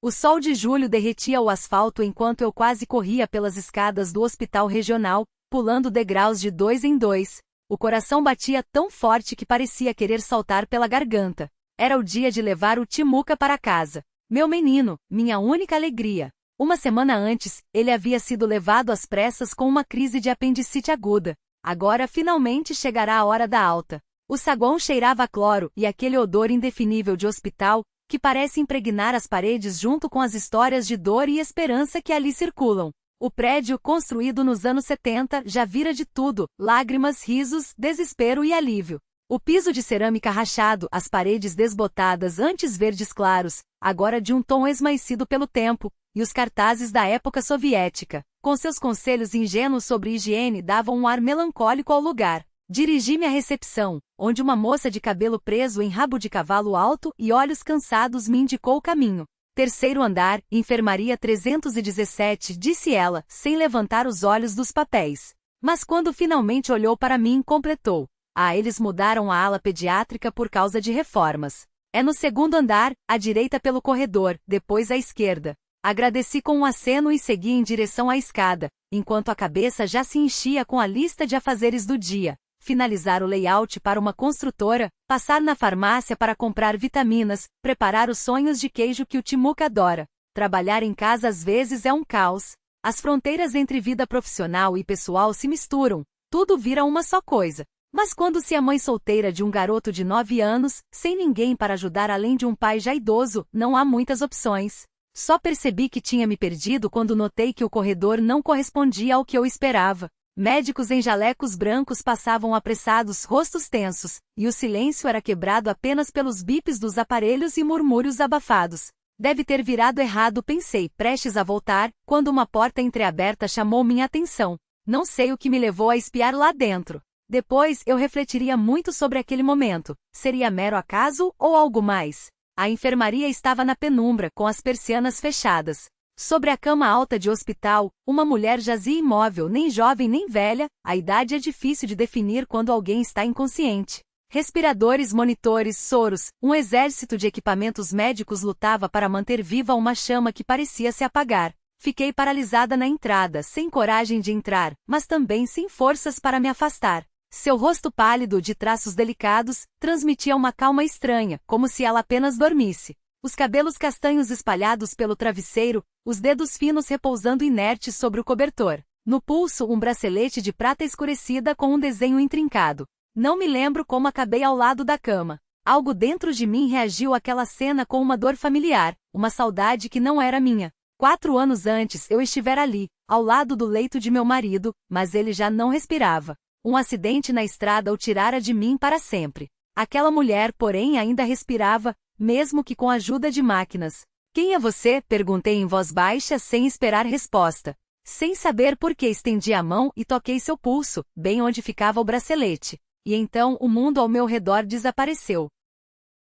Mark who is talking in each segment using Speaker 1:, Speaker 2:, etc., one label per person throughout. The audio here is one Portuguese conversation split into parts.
Speaker 1: O sol de julho derretia o asfalto enquanto eu quase corria pelas escadas do hospital regional, pulando degraus de 2 em 2. O coração batia tão forte que parecia querer saltar pela garganta. Era o dia de levar o Timuca para casa. Meu menino, minha única alegria. Uma semana antes, ele havia sido levado às pressas com uma crise de apendicite aguda. Agora finalmente chegará a hora da alta. O saguão cheirava a cloro e aquele odor indefinível de hospital, que parece impregnar as paredes junto com as histórias de dor e esperança que ali circulam. O prédio, construído nos anos 70, já vira de tudo: lágrimas, risos, desespero e alívio. O piso de cerâmica rachado, as paredes desbotadas antes verdes claros, agora de um tom esmaecido pelo tempo, e os cartazes da época soviética, com seus conselhos ingênuos sobre higiene, davam um ar melancólico ao lugar. Dirigi-me à recepção, onde uma moça de cabelo preso em rabo de cavalo alto e olhos cansados me indicou o caminho. Terceiro andar, enfermaria 317, disse ela, sem levantar os olhos dos papéis. Mas quando finalmente olhou para mim, completou: "Ah, eles mudaram a ala pediátrica por causa de reformas. É no segundo andar, à direita pelo corredor, depois à esquerda." Agradeci com um aceno e segui em direção à escada, enquanto a cabeça já se enchia com a lista de afazeres do dia. Finalizar o layout para uma construtora, passar na farmácia para comprar vitaminas, preparar os sonhos de queijo que o Timuca adora. Trabalhar em casa às vezes é um caos. As fronteiras entre vida profissional e pessoal se misturam, tudo vira uma só coisa. Mas quando se é mãe solteira de um garoto de 9 anos, sem ninguém para ajudar além de um pai já idoso, não há muitas opções. Só percebi que tinha me perdido quando notei que o corredor não correspondia ao que eu esperava. Médicos em jalecos brancos passavam apressados, rostos tensos, e o silêncio era quebrado apenas pelos bips dos aparelhos e murmúrios abafados. Deve ter virado errado, pensei, prestes a voltar, quando uma porta entreaberta chamou minha atenção. Não sei o que me levou a espiar lá dentro. Depois eu refletiria muito sobre aquele momento. Seria mero acaso ou algo mais? A enfermaria estava na penumbra, com as persianas fechadas. Sobre a cama alta de hospital, uma mulher jazia imóvel, nem jovem nem velha, a idade é difícil de definir quando alguém está inconsciente. Respiradores, monitores, soros, um exército de equipamentos médicos lutava para manter viva uma chama que parecia se apagar. Fiquei paralisada na entrada, sem coragem de entrar, mas também sem forças para me afastar. Seu rosto pálido, de traços delicados, transmitia uma calma estranha, como se ela apenas dormisse. Os cabelos castanhos espalhados pelo travesseiro, os dedos finos repousando inertes sobre o cobertor. No pulso, um bracelete de prata escurecida com um desenho intrincado. Não me lembro como acabei ao lado da cama. Algo dentro de mim reagiu àquela cena com uma dor familiar, uma saudade que não era minha. 4 anos antes eu estivera ali, ao lado do leito de meu marido, mas ele já não respirava. Um acidente na estrada o tirara de mim para sempre. Aquela mulher, porém, ainda respirava, mesmo que com a ajuda de máquinas. "Quem é você?" perguntei em voz baixa sem esperar resposta. Sem saber por que estendi a mão e toquei seu pulso, bem onde ficava o bracelete. E então o mundo ao meu redor desapareceu.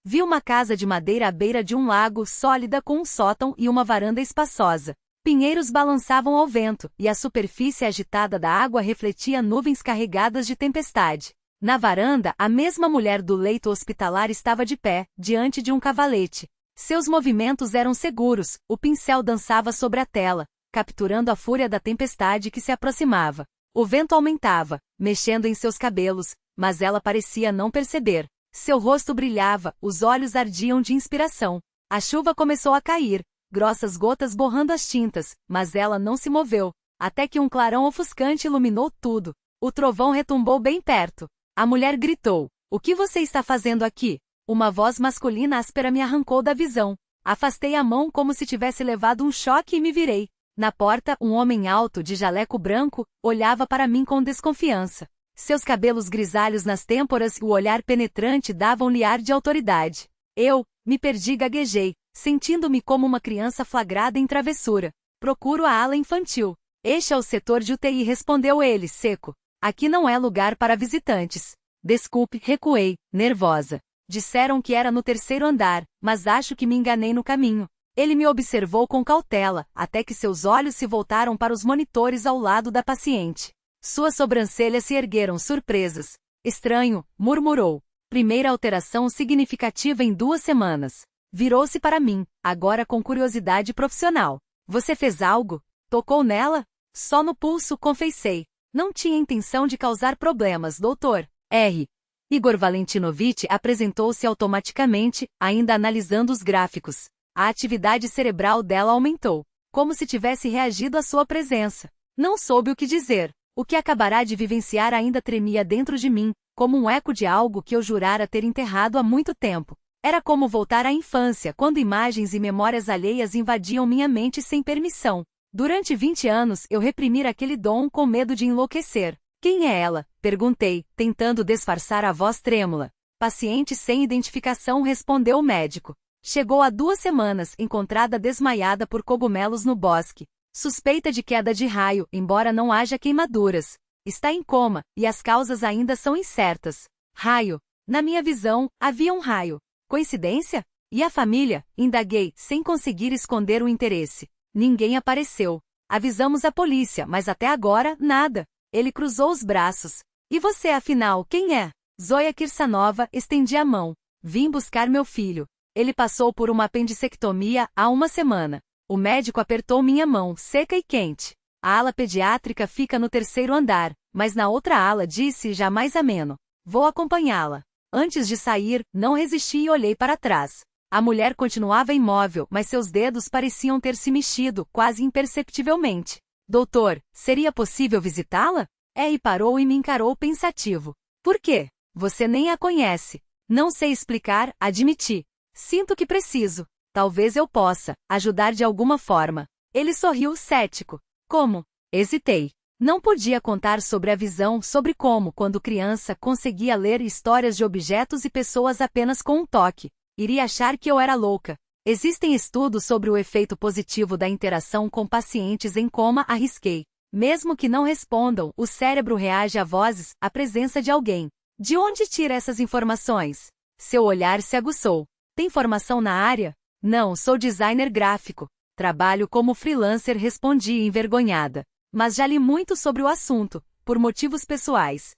Speaker 1: Vi uma casa de madeira à beira de um lago, sólida, com um sótão e uma varanda espaçosa. Pinheiros balançavam ao vento, e a superfície agitada da água refletia nuvens carregadas de tempestade. Na varanda, a mesma mulher do leito hospitalar estava de pé, diante de um cavalete. Seus movimentos eram seguros, o pincel dançava sobre a tela, capturando a fúria da tempestade que se aproximava. O vento aumentava, mexendo em seus cabelos, mas ela parecia não perceber. Seu rosto brilhava, os olhos ardiam de inspiração. A chuva começou a cair, grossas gotas borrando as tintas, mas ela não se moveu, até que um clarão ofuscante iluminou tudo. O trovão retumbou bem perto. A mulher gritou: "O que você está fazendo aqui?" Uma voz masculina áspera me arrancou da visão. Afastei a mão como se tivesse levado um choque e me virei. Na porta, um homem alto, de jaleco branco, olhava para mim com desconfiança. Seus cabelos grisalhos nas têmporas e o olhar penetrante davam-lhe ar de autoridade. Eu me perdi e gaguejei, sentindo-me como uma criança flagrada em travessura. "Procuro a ala infantil." "Este é o setor de UTI", respondeu ele, seco. "Aqui não é lugar para visitantes." "Desculpe", recuei, nervosa. "Disseram que era no 3º andar, mas acho que me enganei no caminho." Ele me observou com cautela, até que seus olhos se voltaram para os monitores ao lado da paciente. Suas sobrancelhas se ergueram surpresas. "Estranho", murmurou. "Primeira alteração significativa em 2 semanas." Virou-se para mim, agora com curiosidade profissional. Você fez algo? Tocou nela? Só no pulso, confessei. Não tinha intenção de causar problemas, doutor. R. Igor Valentinovich apresentou-se automaticamente, ainda analisando os gráficos. A atividade cerebral dela aumentou, como se tivesse reagido à sua presença. Não soube o que dizer. O que acabará de vivenciar ainda tremia dentro de mim, como um eco de algo que eu jurara ter enterrado há muito tempo. Era como voltar à infância, quando imagens e memórias alheias invadiam minha mente sem permissão. Durante 20 anos eu reprimira aquele dom com medo de enlouquecer. Quem é ela? Perguntei, tentando disfarçar a voz trêmula. Paciente sem identificação, respondeu o médico. Chegou há 2 semanas, encontrada desmaiada por cogumelos no bosque. Suspeita de queda de raio, embora não haja queimaduras. Está em coma, e as causas ainda são incertas. Raio. Na minha visão, havia um raio. Coincidência? E a família? Indaguei, sem conseguir esconder o interesse. Ninguém apareceu. Avisamos a polícia, mas até agora, nada. Ele cruzou os braços. E você, afinal, quem é? Zoya Kirsanova, estendi a mão. Vim buscar meu filho. Ele passou por uma apendicectomia há 1 semana. O médico apertou minha mão, seca e quente. A ala pediátrica fica no 3º andar, mas na outra ala disse já mais ameno. Vou acompanhá-la. Antes de sair, não resisti e olhei para trás. A mulher continuava imóvel, mas seus dedos pareciam ter se mexido, quase imperceptivelmente. Doutor, seria possível visitá-la? E parou e me encarou pensativo. Por quê? Você nem a conhece. Não sei explicar, admiti. Sinto que preciso. Talvez eu possa ajudar de alguma forma. Ele sorriu cético. Como? Hesitei. Não podia contar sobre a visão, sobre como, quando criança, conseguia ler histórias de objetos e pessoas apenas com um toque. Iria achar que eu era louca. Existem estudos sobre o efeito positivo da interação com pacientes em coma, arrisquei. Mesmo que não respondam, o cérebro reage a vozes, à presença de alguém. De onde tira essas informações? Seu olhar se aguçou. Tem formação na área? Não, sou designer gráfico. Trabalho como freelancer, respondi envergonhada. Mas já li muito sobre o assunto, por motivos pessoais.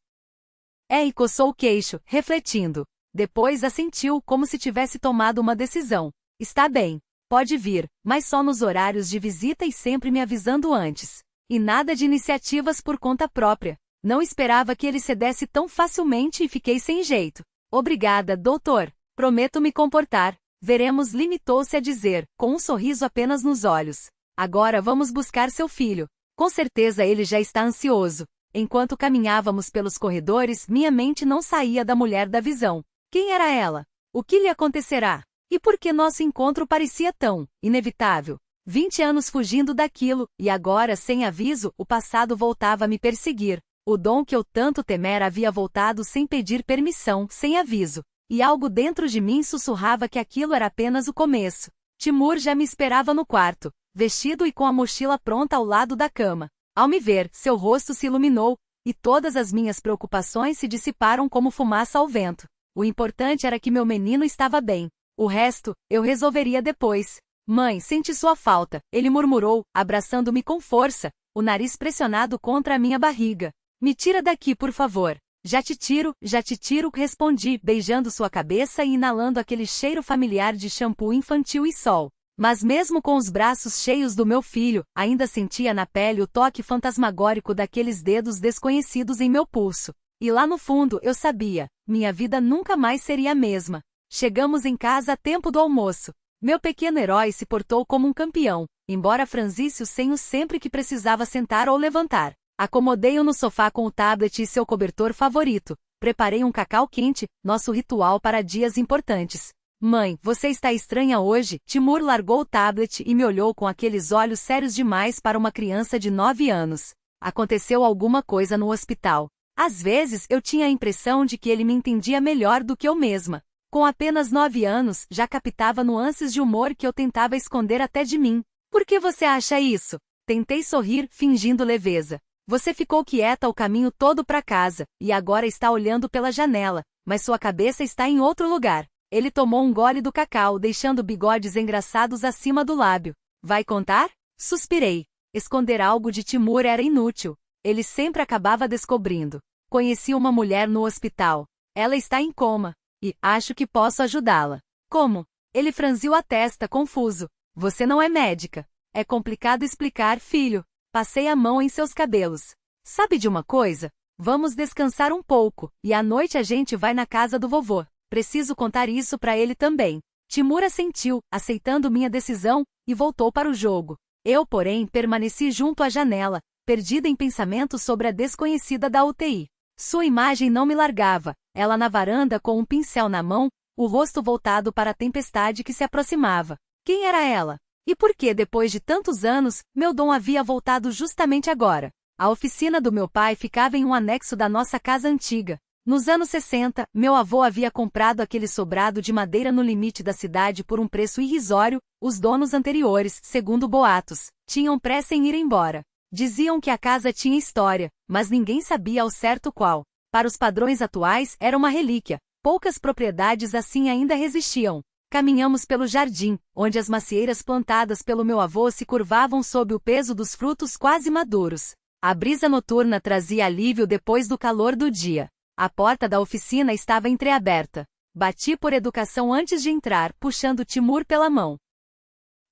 Speaker 1: E coçou o queixo, refletindo. Depois assentiu, como se tivesse tomado uma decisão. Está bem. Pode vir, mas só nos horários de visita e sempre me avisando antes. E nada de iniciativas por conta própria. Não esperava que ele cedesse tão facilmente e fiquei sem jeito. Obrigada, doutor. Prometo me comportar. Veremos, limitou-se a dizer, com um sorriso apenas nos olhos. Agora vamos buscar seu filho. Com certeza ele já está ansioso. Enquanto caminhávamos pelos corredores, minha mente não saía da mulher da visão. Quem era ela? O que lhe acontecerá? E por que nosso encontro parecia tão inevitável? 20 anos fugindo daquilo, e agora, sem aviso, o passado voltava a me perseguir. O dom que eu tanto temera havia voltado sem pedir permissão, sem aviso. E algo dentro de mim sussurrava que aquilo era apenas o começo. Timur já me esperava no quarto, vestido e com a mochila pronta ao lado da cama. Ao me ver, seu rosto se iluminou, e todas as minhas preocupações se dissiparam como fumaça ao vento. O importante era que meu menino estava bem. O resto, eu resolveria depois. Mãe, senti sua falta, ele murmurou, abraçando-me com força, o nariz pressionado contra a minha barriga. Me tira daqui, por favor. Já te tiro, respondi, beijando sua cabeça e inalando aquele cheiro familiar de shampoo infantil e sol. Mas mesmo com os braços cheios do meu filho, ainda sentia na pele o toque fantasmagórico daqueles dedos desconhecidos em meu pulso. E lá no fundo eu sabia, minha vida nunca mais seria a mesma. Chegamos em casa a tempo do almoço. Meu pequeno herói se portou como um campeão, embora franzisse o senho sempre que precisava sentar ou levantar. Acomodei-o no sofá com o tablet e seu cobertor favorito. Preparei um cacau quente, nosso ritual para dias importantes. Mãe, você está estranha hoje? Timur largou o tablet e me olhou com aqueles olhos sérios demais para uma criança de 9 anos. Aconteceu alguma coisa no hospital. Às vezes eu tinha a impressão de que ele me entendia melhor do que eu mesma. Com apenas 9 anos, já captava nuances de humor que eu tentava esconder até de mim. Por que você acha isso? Tentei sorrir, fingindo leveza. Você ficou quieta o caminho todo para casa, e agora está olhando pela janela, mas sua cabeça está em outro lugar. Ele tomou um gole do cacau, deixando bigodes engraçados acima do lábio. Vai contar? Suspirei. Esconder algo de Timur era inútil. Ele sempre acabava descobrindo. Conheci uma mulher no hospital. Ela está em coma. E acho que posso ajudá-la. Como? Ele franziu a testa, confuso. Você não é médica. É complicado explicar, filho. Passei a mão em seus cabelos. Sabe de uma coisa? Vamos descansar um pouco, e à noite a gente vai na casa do vovô. Preciso contar isso para ele também. Timur assentiu, aceitando minha decisão, e voltou para o jogo. Eu, porém, permaneci junto à janela, perdida em pensamentos sobre a desconhecida da UTI. Sua imagem não me largava, ela na varanda com um pincel na mão, o rosto voltado para a tempestade que se aproximava. Quem era ela? E por que, depois de tantos anos, meu dom havia voltado justamente agora? A oficina do meu pai ficava em um anexo da nossa casa antiga. Nos anos 60, meu avô havia comprado aquele sobrado de madeira no limite da cidade por um preço irrisório. Os donos anteriores, segundo boatos, tinham pressa em ir embora. Diziam que a casa tinha história, mas ninguém sabia ao certo qual. Para os padrões atuais, era uma relíquia. Poucas propriedades assim ainda resistiam. Caminhamos pelo jardim, onde as macieiras plantadas pelo meu avô se curvavam sob o peso dos frutos quase maduros. A brisa noturna trazia alívio depois do calor do dia. A porta da oficina estava entreaberta. Bati por educação antes de entrar, puxando Timur pela mão.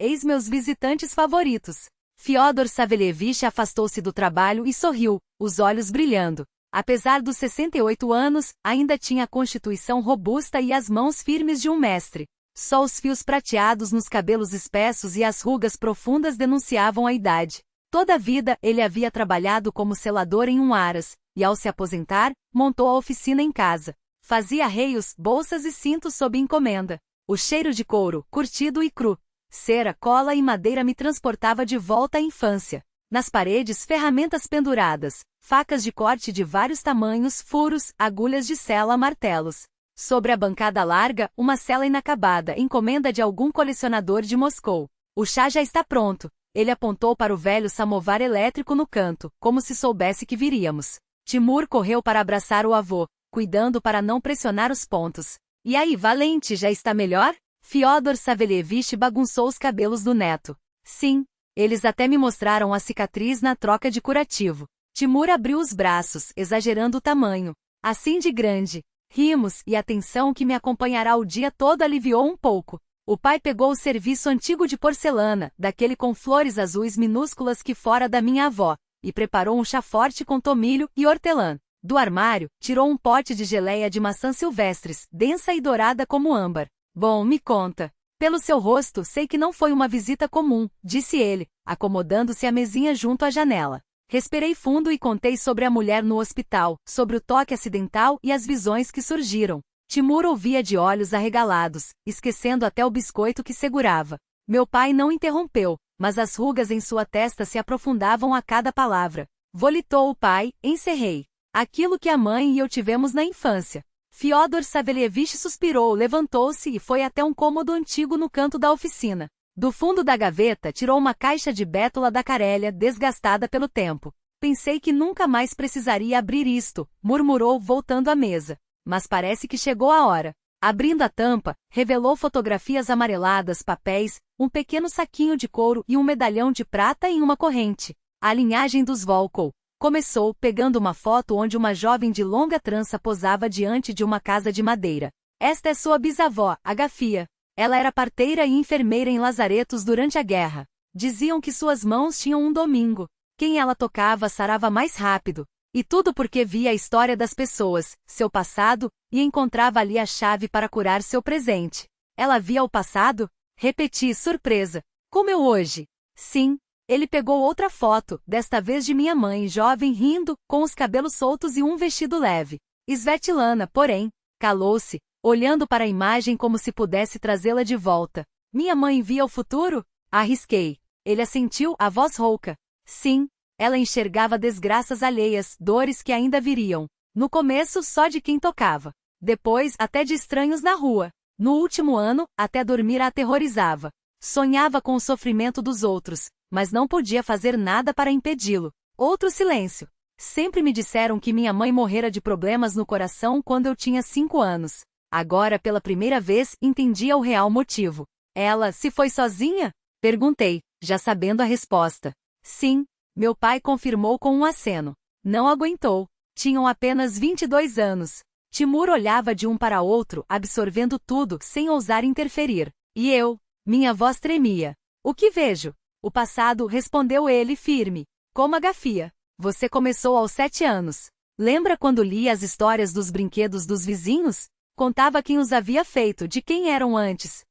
Speaker 1: Eis meus visitantes favoritos. Fyodor Savelievich afastou-se do trabalho e sorriu, os olhos brilhando. Apesar dos 68 anos, ainda tinha a constituição robusta e as mãos firmes de um mestre. Só os fios prateados nos cabelos espessos e as rugas profundas denunciavam a idade. Toda a vida ele havia trabalhado como selador em um aras, e ao se aposentar, montou a oficina em casa. Fazia arreios, bolsas e cintos sob encomenda. O cheiro de couro, curtido e cru, cera, cola e madeira me transportava de volta à infância. Nas paredes, ferramentas penduradas, facas de corte de vários tamanhos, furos, agulhas de sela, martelos. Sobre a bancada larga, uma cela inacabada, encomenda de algum colecionador de Moscou. O chá já está pronto. Ele apontou para o velho samovar elétrico no canto, como se soubesse que viríamos. Timur correu para abraçar o avô, cuidando para não pressionar os pontos. E aí, valente, já está melhor? Fyodor Savelievich bagunçou os cabelos do neto. Sim, eles até me mostraram a cicatriz na troca de curativo. Timur abriu os braços, exagerando o tamanho. Assim de grande. Rimos, e a tensão que me acompanhará o dia todo aliviou um pouco. O pai pegou o serviço antigo de porcelana, daquele com flores azuis minúsculas que fora da minha avó, e preparou um chá forte com tomilho e hortelã. Do armário, tirou um pote de geleia de maçãs silvestres, densa e dourada como âmbar. Bom, me conta. Pelo seu rosto, sei que não foi uma visita comum, disse ele, acomodando-se à mesinha junto à janela. Respirei fundo e contei sobre a mulher no hospital, sobre o toque acidental e as visões que surgiram. Timur ouvia de olhos arregalados, esquecendo até o biscoito que segurava. Meu pai não interrompeu, mas as rugas em sua testa se aprofundavam a cada palavra. Volitou o pai, encerrei. Aquilo que a mãe e eu tivemos na infância. Fyodor Savelievich suspirou, levantou-se e foi até um cômodo antigo no canto da oficina. Do fundo da gaveta tirou uma caixa de bétula da Carélia desgastada pelo tempo. Pensei que nunca mais precisaria abrir isto, murmurou voltando à mesa. Mas parece que chegou a hora. Abrindo a tampa, revelou fotografias amareladas, papéis, um pequeno saquinho de couro e um medalhão de prata em uma corrente. A linhagem dos Volkov. Começou, pegando uma foto onde uma jovem de longa trança posava diante de uma casa de madeira. Esta é sua bisavó, Agafia. Ela era parteira e enfermeira em lazaretos durante a guerra. Diziam que suas mãos tinham um domingo. Quem ela tocava sarava mais rápido. E tudo porque via a história das pessoas, seu passado, e encontrava ali a chave para curar seu presente. Ela via o passado? Repeti, surpresa. Como eu hoje? Sim. Ele pegou outra foto, desta vez de minha mãe jovem rindo, com os cabelos soltos e um vestido leve. Svetlana, porém, calou-se, olhando para a imagem como se pudesse trazê-la de volta. Minha mãe via o futuro? Arrisquei. Ele assentiu, a voz rouca. Sim. Ela enxergava desgraças alheias, dores que ainda viriam. No começo, só de quem tocava. Depois, até de estranhos na rua. No último ano, até dormir a aterrorizava. Sonhava com o sofrimento dos outros, mas não podia fazer nada para impedi-lo. Outro silêncio. Sempre me disseram que minha mãe morrera de problemas no coração quando eu tinha 5 anos. Agora, pela primeira vez, entendia o real motivo. Ela, se foi sozinha? Perguntei, já sabendo a resposta. Sim. Meu pai confirmou com um aceno. Não aguentou. Tinham apenas 22 anos. Timur olhava de um para outro, absorvendo tudo, sem ousar interferir. E eu? Minha voz tremia. O que vejo? O passado, respondeu ele firme. Como a Gafia. Você começou aos 7 anos. Lembra quando lia as histórias dos brinquedos dos vizinhos? Contava quem os havia feito, de quem eram antes.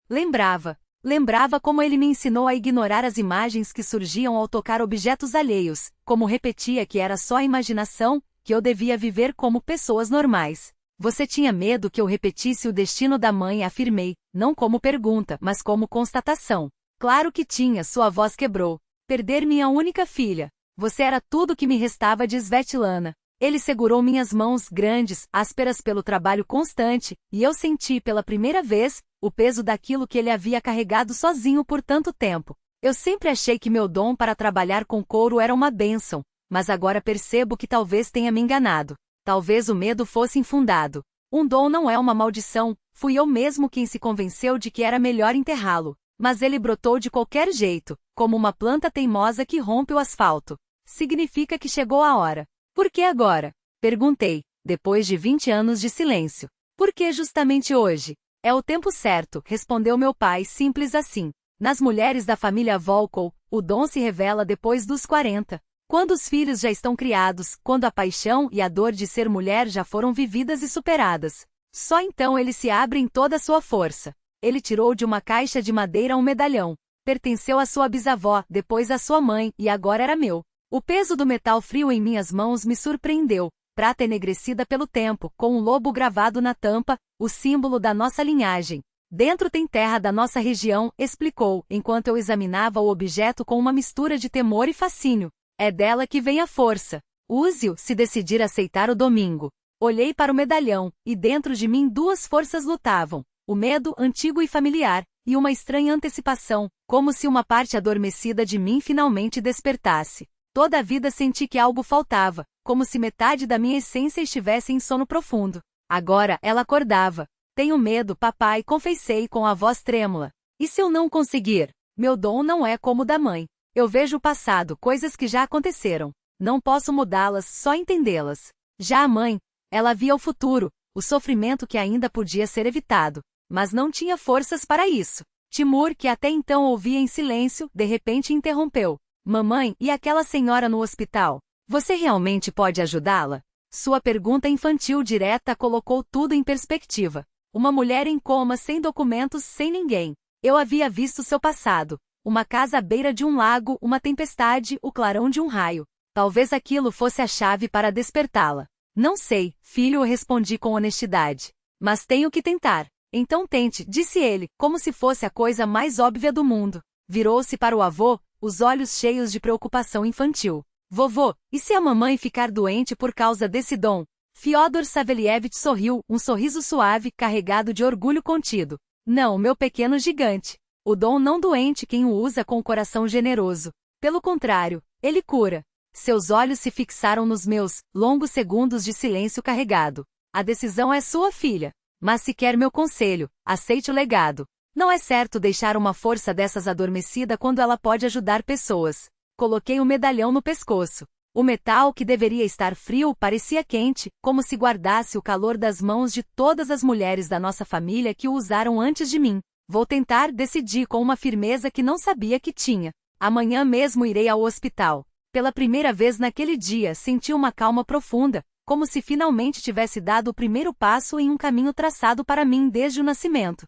Speaker 1: Lembrava. Lembrava como ele me ensinou a ignorar as imagens que surgiam ao tocar objetos alheios, como repetia que era só imaginação, que eu devia viver como pessoas normais. Você tinha medo que eu repetisse o destino da mãe, afirmei, não como pergunta, mas como constatação. Claro que tinha, sua voz quebrou. Perder minha única filha. Você era tudo que me restava de Svetlana. Ele segurou minhas mãos grandes, ásperas pelo trabalho constante, e eu senti pela primeira vez o peso daquilo que ele havia carregado sozinho por tanto tempo. Eu sempre achei que meu dom para trabalhar com couro era uma bênção, mas agora percebo que talvez tenha me enganado. Talvez o medo fosse infundado. Um dom não é uma maldição, fui eu mesmo quem se convenceu de que era melhor enterrá-lo. Mas ele brotou de qualquer jeito, como uma planta teimosa que rompe o asfalto. Significa que chegou a hora. Por que agora? Perguntei, depois de 20 anos de silêncio. Por que justamente hoje? É o tempo certo, respondeu meu pai, simples assim. Nas mulheres da família Volkov, o dom se revela depois dos 40. Quando os filhos já estão criados, quando a paixão e a dor de ser mulher já foram vividas e superadas. Só então ele se abre em toda a sua força. Ele tirou de uma caixa de madeira um medalhão. Pertenceu à sua bisavó, depois à sua mãe, e agora era meu. O peso do metal frio em minhas mãos me surpreendeu. Prata enegrecida pelo tempo, com um lobo gravado na tampa, o símbolo da nossa linhagem. Dentro tem terra da nossa região, explicou, enquanto eu examinava o objeto com uma mistura de temor e fascínio. É dela que vem a força. Use-o se decidir aceitar o domingo. Olhei para o medalhão, e dentro de mim duas forças lutavam. O medo, antigo e familiar, e uma estranha antecipação, como se uma parte adormecida de mim finalmente despertasse. Toda a vida senti que algo faltava, como se metade da minha essência estivesse em sono profundo. Agora, ela acordava. Tenho medo, papai, confessei com a voz trêmula. E se eu não conseguir? Meu dom não é como o da mãe. Eu vejo o passado, coisas que já aconteceram. Não posso mudá-las, só entendê-las. Já a mãe, ela via o futuro, o sofrimento que ainda podia ser evitado. Mas não tinha forças para isso. Timur, que até então ouvia em silêncio, de repente interrompeu. Mamãe, e aquela senhora no hospital? Você realmente pode ajudá-la? Sua pergunta infantil direta colocou tudo em perspectiva. Uma mulher em coma, sem documentos, sem ninguém. Eu havia visto seu passado. Uma casa à beira de um lago, uma tempestade, o clarão de um raio. Talvez aquilo fosse a chave para despertá-la. Não sei, filho, respondi com honestidade. Mas tenho que tentar. Então tente, disse ele, como se fosse a coisa mais óbvia do mundo. Virou-se para o avô, os olhos cheios de preocupação infantil. Vovô, e se a mamãe ficar doente por causa desse dom? Fyodor Savelievich sorriu, um sorriso suave, carregado de orgulho contido. Não, meu pequeno gigante. O dom não doente quem o usa com o coração generoso. Pelo contrário, ele cura. Seus olhos se fixaram nos meus, longos segundos de silêncio carregado. A decisão é sua, filha. Mas se quer meu conselho, aceite o legado. Não é certo deixar uma força dessas adormecida quando ela pode ajudar pessoas. Coloquei o medalhão no pescoço. O metal, que deveria estar frio, parecia quente, como se guardasse o calor das mãos de todas as mulheres da nossa família que o usaram antes de mim. Vou tentar, decidi com uma firmeza que não sabia que tinha. Amanhã mesmo irei ao hospital. Pela primeira vez naquele dia, senti uma calma profunda, como se finalmente tivesse dado o primeiro passo em um caminho traçado para mim desde o nascimento.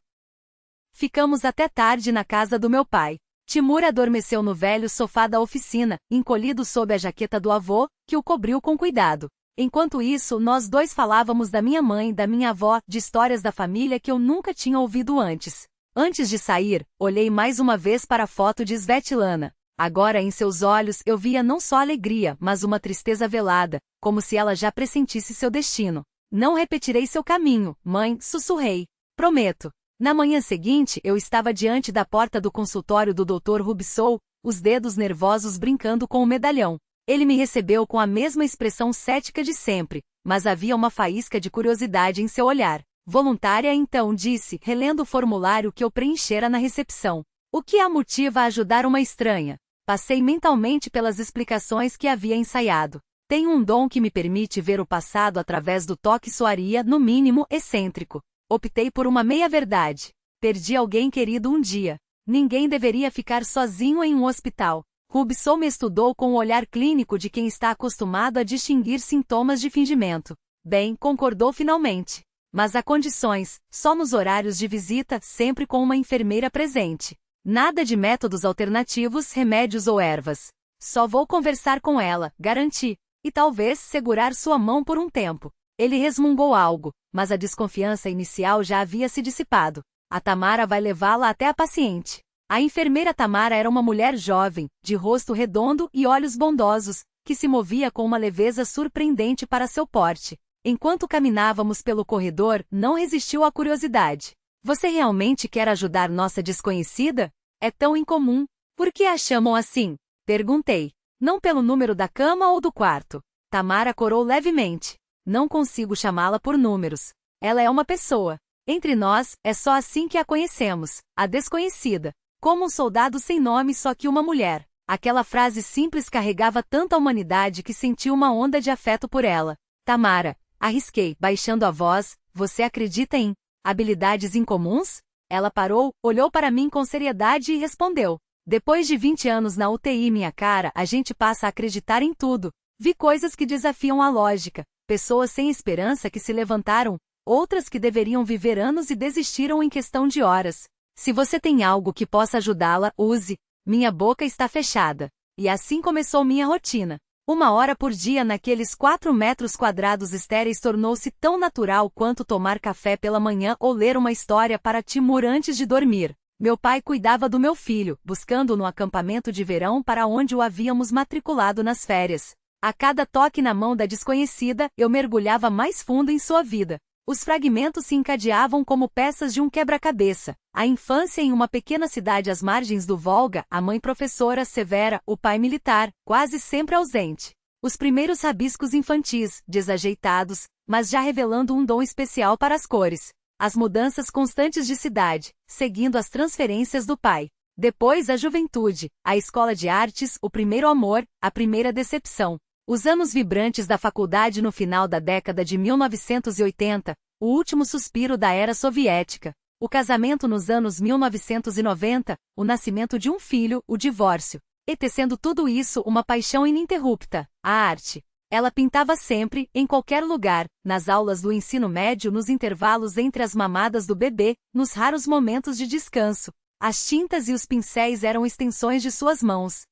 Speaker 1: Ficamos até tarde na casa do meu pai. Timur adormeceu no velho sofá da oficina, encolhido sob a jaqueta do avô, que o cobriu com cuidado. Enquanto isso, nós dois falávamos da minha mãe, da minha avó, de histórias da família que eu nunca tinha ouvido antes. Antes de sair, olhei mais uma vez para a foto de Svetlana. Agora em seus olhos eu via não só alegria, mas uma tristeza velada, como se ela já pressentisse seu destino. Não repetirei seu caminho, mãe, sussurrei. Prometo. Na manhã seguinte, eu estava diante da porta do consultório do Dr. Rubsol, os dedos nervosos brincando com o medalhão. Ele me recebeu com a mesma expressão cética de sempre, mas havia uma faísca de curiosidade em seu olhar. Voluntária então, disse, relendo o formulário que eu preenchera na recepção. O que a motiva a ajudar uma estranha? Passei mentalmente pelas explicações que havia ensaiado. Tenho um dom que me permite ver o passado através do toque soaria, no mínimo, excêntrico. Optei por uma meia-verdade. Perdi alguém querido um dia. Ninguém deveria ficar sozinho em um hospital. Rubsou me estudou com o olhar clínico de quem está acostumado a distinguir sintomas de fingimento. Bem, concordou finalmente. Mas há condições, só nos horários de visita, sempre com uma enfermeira presente. Nada de métodos alternativos, remédios ou ervas. Só vou conversar com ela, garanti. E talvez segurar sua mão por um tempo. Ele resmungou algo, mas a desconfiança inicial já havia se dissipado. A Tamara vai levá-la até a paciente. A enfermeira Tamara era uma mulher jovem, de rosto redondo e olhos bondosos, que se movia com uma leveza surpreendente para seu porte. Enquanto caminhávamos pelo corredor, não resistiu à curiosidade. Você realmente quer ajudar nossa desconhecida? É tão incomum. Por que a chamam assim? Perguntei. Não pelo número da cama ou do quarto. Tamara corou levemente. Não consigo chamá-la por números. Ela é uma pessoa. Entre nós, é só assim que a conhecemos, a desconhecida. Como um soldado sem nome, só que uma mulher. Aquela frase simples carregava tanta humanidade que senti uma onda de afeto por ela. Tamara, arrisquei, baixando a voz, você acredita em habilidades incomuns? Ela parou, olhou para mim com seriedade e respondeu. Depois de 20 anos na UTI minha cara, a gente passa a acreditar em tudo. Vi coisas que desafiam a lógica. Pessoas sem esperança que se levantaram, outras que deveriam viver anos e desistiram em questão de horas. Se você tem algo que possa ajudá-la, use. Minha boca está fechada. E assim começou minha rotina. 1 hora por dia naqueles 4 metros quadrados estéreis tornou-se tão natural quanto tomar café pela manhã ou ler uma história para Timur antes de dormir. Meu pai cuidava do meu filho, buscando-o no acampamento de verão para onde o havíamos matriculado nas férias. A cada toque na mão da desconhecida, eu mergulhava mais fundo em sua vida. Os fragmentos se encadeavam como peças de um quebra-cabeça. A infância em uma pequena cidade às margens do Volga, a mãe professora severa, o pai militar, quase sempre ausente. Os primeiros rabiscos infantis, desajeitados, mas já revelando um dom especial para as cores. As mudanças constantes de cidade, seguindo as transferências do pai. Depois a juventude, a escola de artes, o primeiro amor, a primeira decepção. Os anos vibrantes da faculdade no final da década de 1980, o último suspiro da era soviética, o casamento nos anos 1990, o nascimento de um filho, o divórcio, e tecendo tudo isso uma paixão ininterrupta, a arte. Ela pintava sempre, em qualquer lugar, nas aulas do ensino médio, nos intervalos entre as mamadas do bebê, nos raros momentos de descanso. As tintas e os pincéis eram extensões de suas mãos.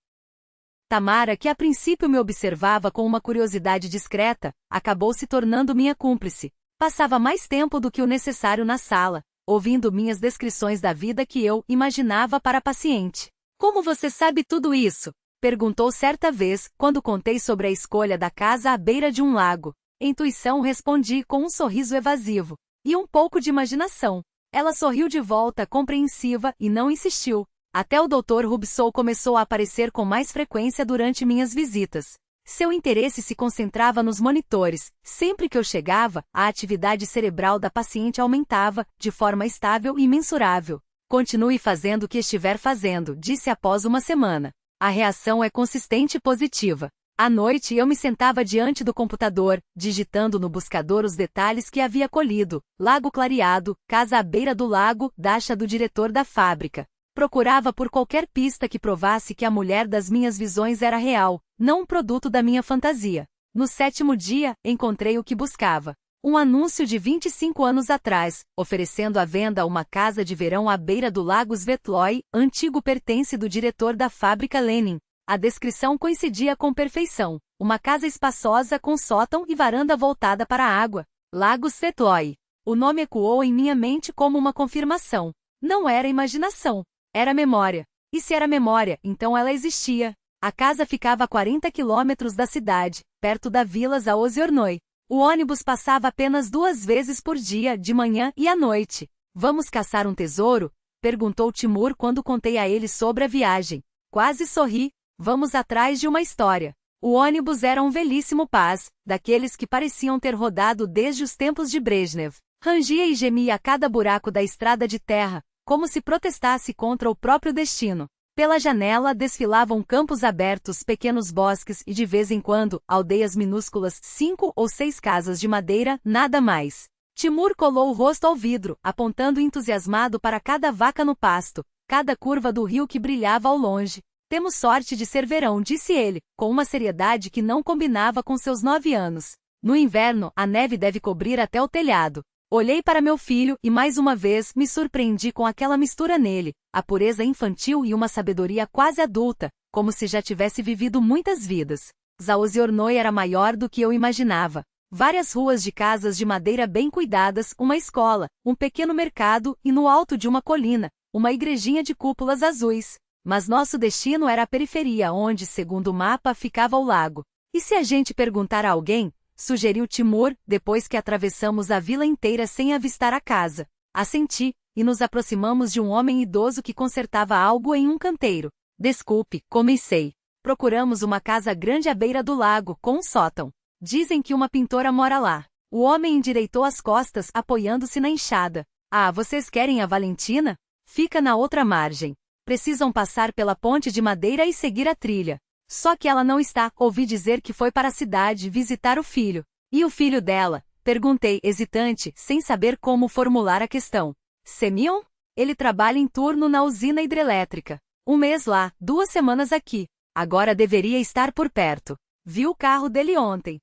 Speaker 1: Tamara, que a princípio me observava com uma curiosidade discreta, acabou se tornando minha cúmplice. Passava mais tempo do que o necessário na sala, ouvindo minhas descrições da vida que eu imaginava para a paciente. Como você sabe tudo isso? Perguntou certa vez, quando contei sobre a escolha da casa à beira de um lago. Intuição, respondi com um sorriso evasivo. E um pouco de imaginação. Ela sorriu de volta, compreensiva, e não insistiu. Até o Dr. Rubsou começou a aparecer com mais frequência durante minhas visitas. Seu interesse se concentrava nos monitores. Sempre que eu chegava, a atividade cerebral da paciente aumentava, de forma estável e mensurável. Continue fazendo o que estiver fazendo, disse após uma semana. A reação é consistente e positiva. À noite eu me sentava diante do computador, digitando no buscador os detalhes que havia colhido. Lago clareado, casa à beira do lago, dacha do diretor da fábrica. Procurava por qualquer pista que provasse que a mulher das minhas visões era real, não um produto da minha fantasia. No 7º dia, encontrei o que buscava. Um anúncio de 25 anos atrás, oferecendo à venda uma casa de verão à beira do lago Svetloy, antigo pertence do diretor da fábrica Lenin. A descrição coincidia com perfeição. Uma casa espaçosa com sótão e varanda voltada para a água. Lago Svetloy. O nome ecoou em minha mente como uma confirmação. Não era imaginação. Era memória. E se era memória, então ela existia. A casa ficava a 40 quilômetros da cidade, perto da Vila Zaoziornoi. O ônibus passava apenas 2 vezes por dia, de manhã e à noite. Vamos caçar um tesouro? Perguntou Timur quando contei a ele sobre a viagem. Quase sorri. Vamos atrás de uma história. O ônibus era um velhíssimo Paz, daqueles que pareciam ter rodado desde os tempos de Brezhnev. Rangia e gemia a cada buraco da estrada de terra, como se protestasse contra o próprio destino. Pela janela desfilavam campos abertos, pequenos bosques e de vez em quando, aldeias minúsculas, 5 ou 6 casas de madeira, nada mais. Timur colou o rosto ao vidro, apontando entusiasmado para cada vaca no pasto, cada curva do rio que brilhava ao longe. Temos sorte de ser verão, disse ele, com uma seriedade que não combinava com seus 9 anos. No inverno, a neve deve cobrir até o telhado. Olhei para meu filho e mais uma vez me surpreendi com aquela mistura nele, a pureza infantil e uma sabedoria quase adulta, como se já tivesse vivido muitas vidas. Zaoziornoi era maior do que eu imaginava. Várias ruas de casas de madeira bem cuidadas, uma escola, um pequeno mercado e no alto de uma colina, uma igrejinha de cúpulas azuis. Mas nosso destino era a periferia onde, segundo o mapa, ficava o lago. E se a gente perguntar a alguém? Sugeriu Timur, depois que atravessamos a vila inteira sem avistar a casa. Assenti, e nos aproximamos de um homem idoso que consertava algo em um canteiro. Desculpe, comecei. Procuramos uma casa grande à beira do lago, com um sótão. Dizem que uma pintora mora lá. O homem endireitou as costas, apoiando-se na enxada. Ah, vocês querem a Valentina? Fica na outra margem. Precisam passar pela ponte de madeira e seguir a trilha. Só que ela não está, ouvi dizer que foi para a cidade visitar o filho. E o filho dela? Perguntei, hesitante, sem saber como formular a questão. Semyon? Ele trabalha em turno na usina hidrelétrica. 1 mês lá, 2 semanas aqui. Agora deveria estar por perto. Vi o carro dele ontem.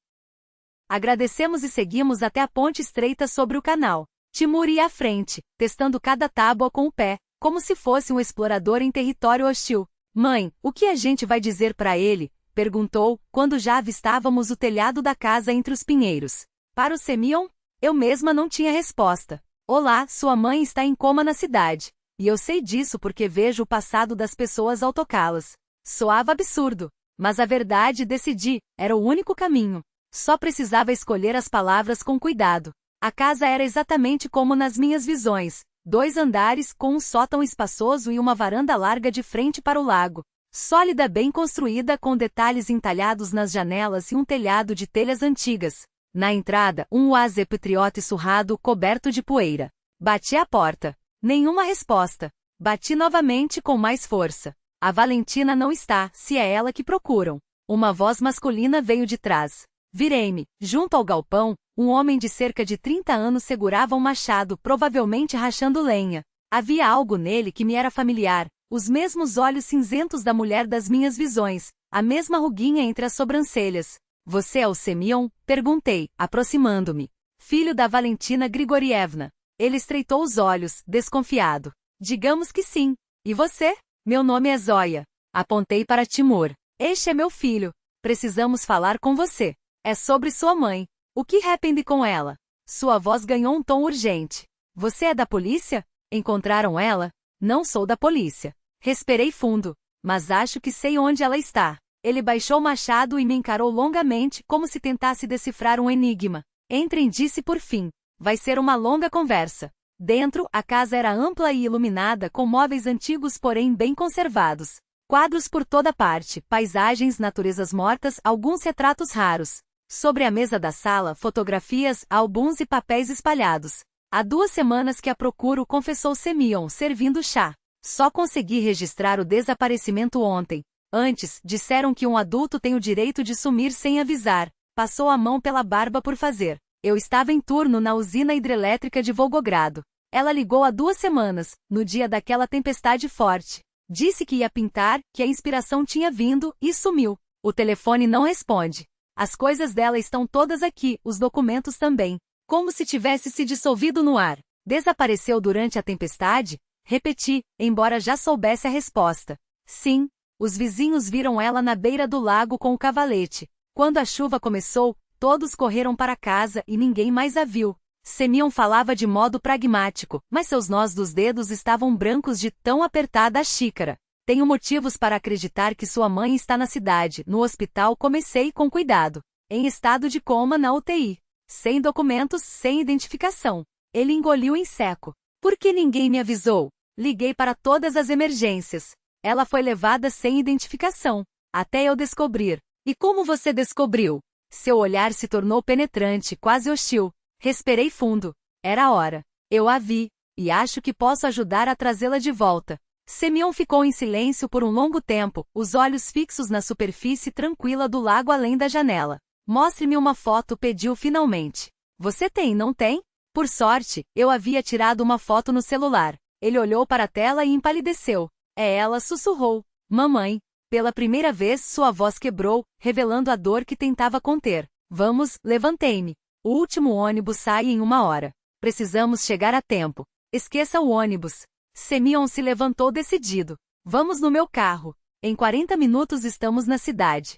Speaker 1: Agradecemos e seguimos até a ponte estreita sobre o canal. Timur ia à frente, testando cada tábua com o pé, como se fosse um explorador em território hostil. Mãe, o que a gente vai dizer para ele? Perguntou, quando já avistávamos o telhado da casa entre os pinheiros. Para o Semyon? Eu mesma não tinha resposta. Olá, sua mãe está em coma na cidade. E eu sei disso porque vejo o passado das pessoas ao tocá-las. Soava absurdo. Mas a verdade decidi, era o único caminho. Só precisava escolher as palavras com cuidado. A casa era exatamente como nas minhas visões. 2 andares com um sótão espaçoso e uma varanda larga de frente para o lago. Sólida, bem construída, com detalhes entalhados nas janelas e um telhado de telhas antigas. Na entrada, um uazepitriote surrado coberto de poeira. Bati à porta. Nenhuma resposta. Bati novamente com mais força. A Valentina não está, se é ela que procuram. Uma voz masculina veio de trás. Virei-me. Junto ao galpão, um homem de cerca de 30 anos segurava um machado, provavelmente rachando lenha. Havia algo nele que me era familiar. Os mesmos olhos cinzentos da mulher das minhas visões, a mesma ruguinha entre as sobrancelhas. Você é o Semyon? Perguntei, aproximando-me. Filho da Valentina Grigorievna. Ele estreitou os olhos, desconfiado. Digamos que sim. E você? Meu nome é Zoya. Apontei para Timur. Este é meu filho. Precisamos falar com você. É sobre sua mãe. O que arrepende com ela? Sua voz ganhou um tom urgente. Você é da polícia? Encontraram ela? Não sou da polícia. Respirei fundo. Mas acho que sei onde ela está. Ele baixou o machado e me encarou longamente, como se tentasse decifrar um enigma. Entrem, disse por fim. Vai ser uma longa conversa. Dentro, a casa era ampla e iluminada com móveis antigos porém bem conservados. Quadros por toda parte, paisagens, naturezas mortas, alguns retratos raros. Sobre a mesa da sala, fotografias, álbuns e papéis espalhados. Há 2 semanas que a procuro, confessou Semyon, servindo chá. Só consegui registrar o desaparecimento ontem. Antes, disseram que um adulto tem o direito de sumir sem avisar. Passou a mão pela barba por fazer. Eu estava em turno na usina hidrelétrica de Volgogrado. Ela ligou há 2 semanas, no dia daquela tempestade forte. Disse que ia pintar, que a inspiração tinha vindo, e sumiu. O telefone não responde. As coisas dela estão todas aqui, os documentos também. Como se tivesse se dissolvido no ar. Desapareceu durante a tempestade? Repeti, embora já soubesse a resposta. Sim. Os vizinhos viram ela na beira do lago com o cavalete. Quando a chuva começou, todos correram para casa e ninguém mais a viu. Semyon falava de modo pragmático, mas seus nós dos dedos estavam brancos de tão apertada a xícara. Tenho motivos para acreditar que sua mãe está na cidade. No hospital comecei com cuidado. Em estado de coma na UTI. Sem documentos, sem identificação. Ele engoliu em seco. Por que ninguém me avisou? Liguei para todas as emergências. Ela foi levada sem identificação. Até eu descobrir. E como você descobriu? Seu olhar se tornou penetrante, quase hostil. Respirei fundo. Era a hora. Eu a vi. E acho que posso ajudar a trazê-la de volta. Semyon ficou em silêncio por um longo tempo, os olhos fixos na superfície tranquila do lago além da janela. Mostre-me uma foto, pediu finalmente. Você tem, não tem? Por sorte, eu havia tirado uma foto no celular. Ele olhou para a tela e empalideceu. Ela sussurrou. Mamãe. Pela primeira vez sua voz quebrou, revelando a dor que tentava conter. Vamos, levantei-me. O último ônibus sai em 1 hora. Precisamos chegar a tempo. Esqueça o ônibus. Semyon se levantou decidido. Vamos no meu carro. Em 40 minutos estamos na cidade.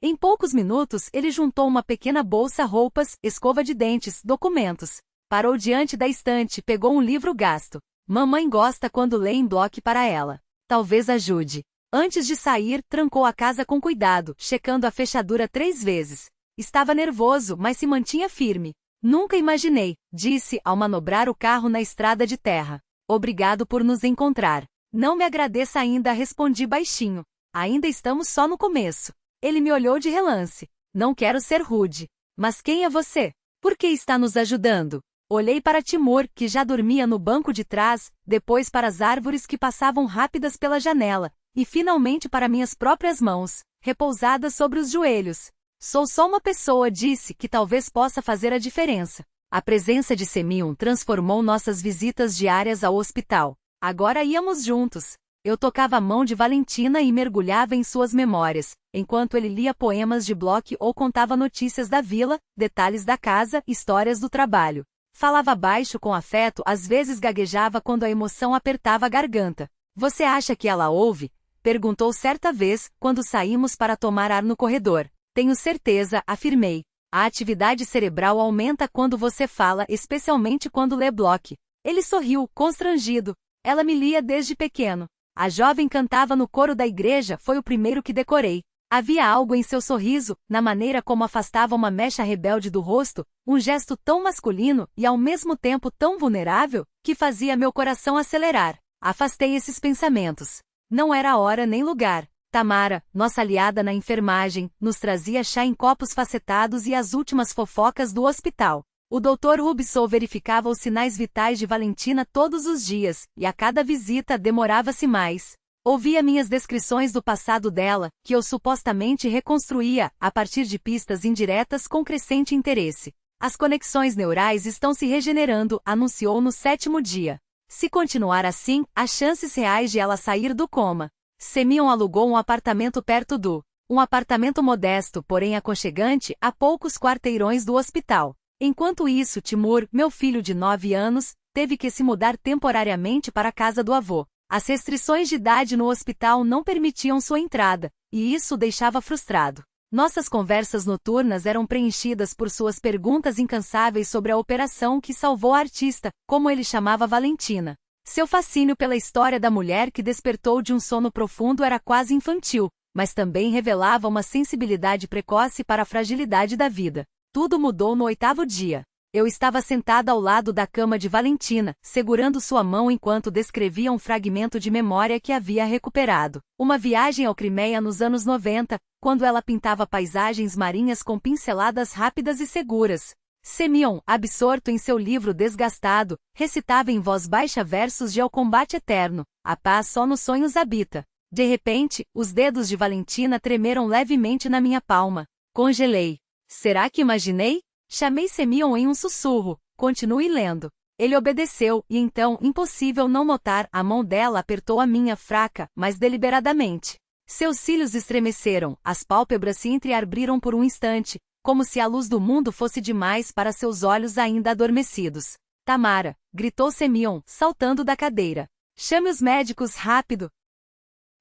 Speaker 1: Em poucos minutos, ele juntou uma pequena bolsa, roupas, escova de dentes, documentos. Parou diante da estante, pegou um livro gasto. Mamãe gosta quando lê em bloco para ela. Talvez ajude. Antes de sair, trancou a casa com cuidado, checando a fechadura 3 vezes. Estava nervoso, mas se mantinha firme. Nunca imaginei, disse ao manobrar o carro na estrada de terra. Obrigado por nos encontrar. Não me agradeça ainda, respondi baixinho. Ainda estamos só no começo. Ele me olhou de relance. Não quero ser rude. Mas quem é você? Por que está nos ajudando? Olhei para Timur, que já dormia no banco de trás, depois para as árvores que passavam rápidas pela janela, e finalmente para minhas próprias mãos, repousadas sobre os joelhos. Sou só uma pessoa, disse, que talvez possa fazer a diferença. A presença de Semyon transformou nossas visitas diárias ao hospital. Agora íamos juntos. Eu tocava a mão de Valentina e mergulhava em suas memórias, enquanto ele lia poemas de Bloch ou contava notícias da vila, detalhes da casa, histórias do trabalho. Falava baixo com afeto, às vezes gaguejava quando a emoção apertava a garganta. Você acha que ela ouve? Perguntou certa vez, quando saímos para tomar ar no corredor. Tenho certeza, afirmei. A atividade cerebral aumenta quando você fala, especialmente quando lê Bloch. Ele sorriu, constrangido. Ela me lia desde pequeno. A jovem cantava no coro da igreja, foi o primeiro que decorei. Havia algo em seu sorriso, na maneira como afastava uma mecha rebelde do rosto, um gesto tão masculino e ao mesmo tempo tão vulnerável, que fazia meu coração acelerar. Afastei esses pensamentos. Não era hora nem lugar. Tamara, nossa aliada na enfermagem, nos trazia chá em copos facetados e as últimas fofocas do hospital. O Dr. Rubsol verificava os sinais vitais de Valentina todos os dias, e a cada visita demorava-se mais. Ouvia minhas descrições do passado dela, que eu supostamente reconstruía, a partir de pistas indiretas com crescente interesse. As conexões neurais estão se regenerando, anunciou no 7º dia. Se continuar assim, há chances reais de ela sair do coma. Semyon alugou um apartamento perto um apartamento modesto, porém aconchegante, a poucos quarteirões do hospital. Enquanto isso, Timur, meu filho de 9 anos, teve que se mudar temporariamente para a casa do avô. As restrições de idade no hospital não permitiam sua entrada, e isso o deixava frustrado. Nossas conversas noturnas eram preenchidas por suas perguntas incansáveis sobre a operação que salvou a artista, como ele chamava Valentina. Seu fascínio pela história da mulher que despertou de um sono profundo era quase infantil, mas também revelava uma sensibilidade precoce para a fragilidade da vida. Tudo mudou no 8º dia. Eu estava sentada ao lado da cama de Valentina, segurando sua mão enquanto descrevia um fragmento de memória que havia recuperado. Uma viagem ao Crimeia nos anos 90, quando ela pintava paisagens marinhas com pinceladas rápidas e seguras. Semyon, absorto em seu livro desgastado, recitava em voz baixa versos de Ao Combate Eterno. A paz só nos sonhos habita. De repente, os dedos de Valentina tremeram levemente na minha palma. Congelei. Será que imaginei? Chamei Semyon em um sussurro. Continue lendo. Ele obedeceu, e então, impossível não notar, a mão dela apertou a minha fraca, mas deliberadamente. Seus cílios estremeceram, as pálpebras se entreabriram por um instante, como se a luz do mundo fosse demais para seus olhos ainda adormecidos. Tamara, gritou Semyon, saltando da cadeira. Chame os médicos rápido.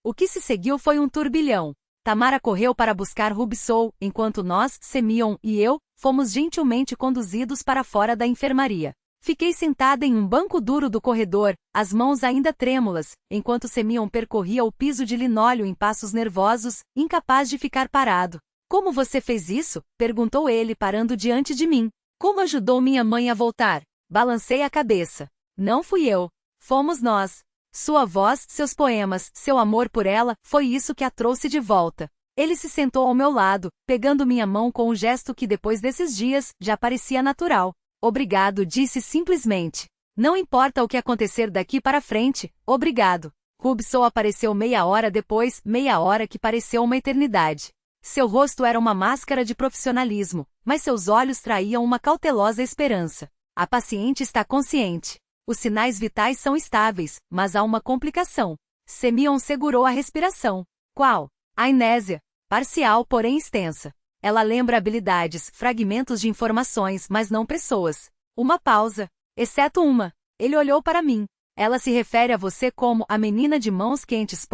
Speaker 1: O que se seguiu foi um turbilhão. Tamara correu para buscar Rubsol, enquanto nós, Semyon e eu, fomos gentilmente conduzidos para fora da enfermaria. Fiquei sentada em um banco duro do corredor, as mãos ainda trêmulas, enquanto Semyon percorria o piso de linóleo em passos nervosos, incapaz de ficar parado. Como você fez isso? Perguntou ele parando diante de mim. Como ajudou minha mãe a voltar? Balancei a cabeça. Não fui eu. Fomos nós. Sua voz, seus poemas, seu amor por ela, foi isso que a trouxe de volta. Ele se sentou ao meu lado, pegando minha mão com um gesto que depois desses dias, já parecia natural. Obrigado, disse simplesmente. Não importa o que acontecer daqui para frente, obrigado. Rubsol apareceu meia hora depois, meia hora que pareceu uma eternidade. Seu rosto era uma máscara de profissionalismo, mas seus olhos traíam uma cautelosa esperança. A paciente está consciente. Os sinais vitais são estáveis, mas há uma complicação. Semyon segurou a respiração. Qual? A amnésia. Parcial, porém extensa. Ela lembra habilidades, fragmentos de informações, mas não pessoas. Uma pausa. Exceto uma. Ele olhou para mim. Ela se refere a você como a menina de mãos quentes.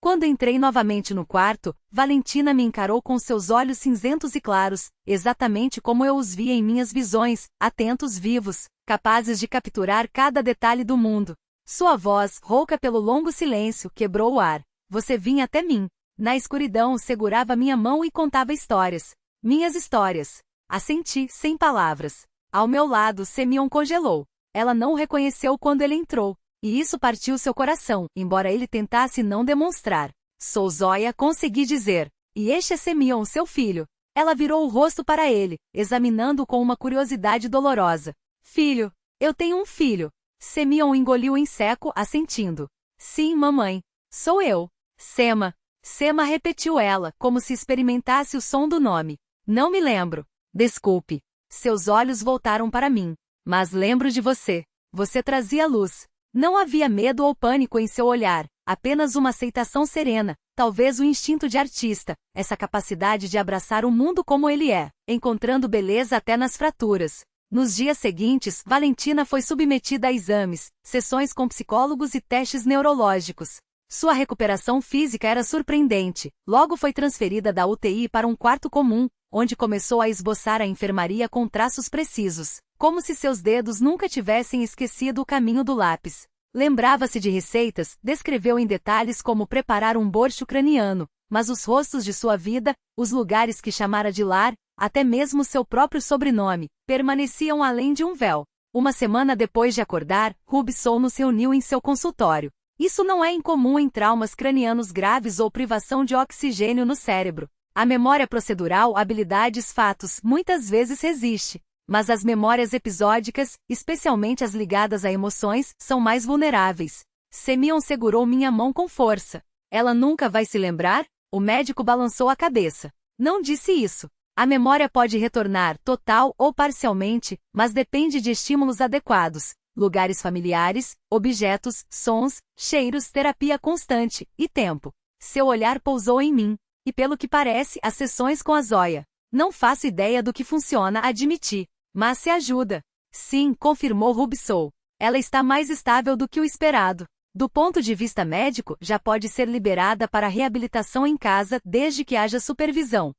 Speaker 1: Quando entrei novamente no quarto, Valentina me encarou com seus olhos cinzentos e claros, exatamente como eu os via em minhas visões, atentos, vivos, capazes de capturar cada detalhe do mundo. Sua voz, rouca pelo longo silêncio, quebrou o ar. Você vinha até mim. Na escuridão, segurava minha mão e contava histórias. Minhas histórias. Assenti, sem palavras. Ao meu lado, Semyon congelou. Ela não o reconheceu quando ele entrou. E isso partiu seu coração, embora ele tentasse não demonstrar. Sou Zoya, consegui dizer. E este é Semyon, seu filho. Ela virou o rosto para ele, examinando-o com uma curiosidade dolorosa. Filho. Eu tenho um filho. Semyon engoliu em seco, assentindo. Sim, mamãe. Sou eu. Sema. Sema, repetiu ela, como se experimentasse o som do nome. Não me lembro. Desculpe. Seus olhos voltaram para mim. Mas lembro de você. Você trazia luz. Não havia medo ou pânico em seu olhar, apenas uma aceitação serena, talvez o instinto de artista, essa capacidade de abraçar o mundo como ele é, encontrando beleza até nas fraturas. Nos dias seguintes, Valentina foi submetida a exames, sessões com psicólogos e testes neurológicos. Sua recuperação física era surpreendente. Logo foi transferida da UTI para um quarto comum, onde começou a esboçar a enfermaria com traços precisos, como se seus dedos nunca tivessem esquecido o caminho do lápis. Lembrava-se de receitas, descreveu em detalhes como preparar um borscht ucraniano, mas os rostos de sua vida, os lugares que chamara de lar, até mesmo seu próprio sobrenome, permaneciam além de um véu. Uma semana depois de acordar, Rubson nos reuniu em seu consultório. Isso não é incomum em traumas cranianos graves ou privação de oxigênio no cérebro. A memória procedural, habilidades, fatos, muitas vezes resiste. Mas as memórias episódicas, especialmente as ligadas a emoções, são mais vulneráveis. Semyon segurou minha mão com força. Ela nunca vai se lembrar? O médico balançou a cabeça. Não disse isso. A memória pode retornar, total ou parcialmente, mas depende de estímulos adequados. Lugares familiares, objetos, sons, cheiros, terapia constante, e tempo. Seu olhar pousou em mim. E pelo que parece, as sessões com a Zoya. Não faço ideia do que funciona, admiti. Mas se ajuda. Sim, confirmou Rubson. Ela está mais estável do que o esperado. Do ponto de vista médico, já pode ser liberada para reabilitação em casa, desde que haja supervisão.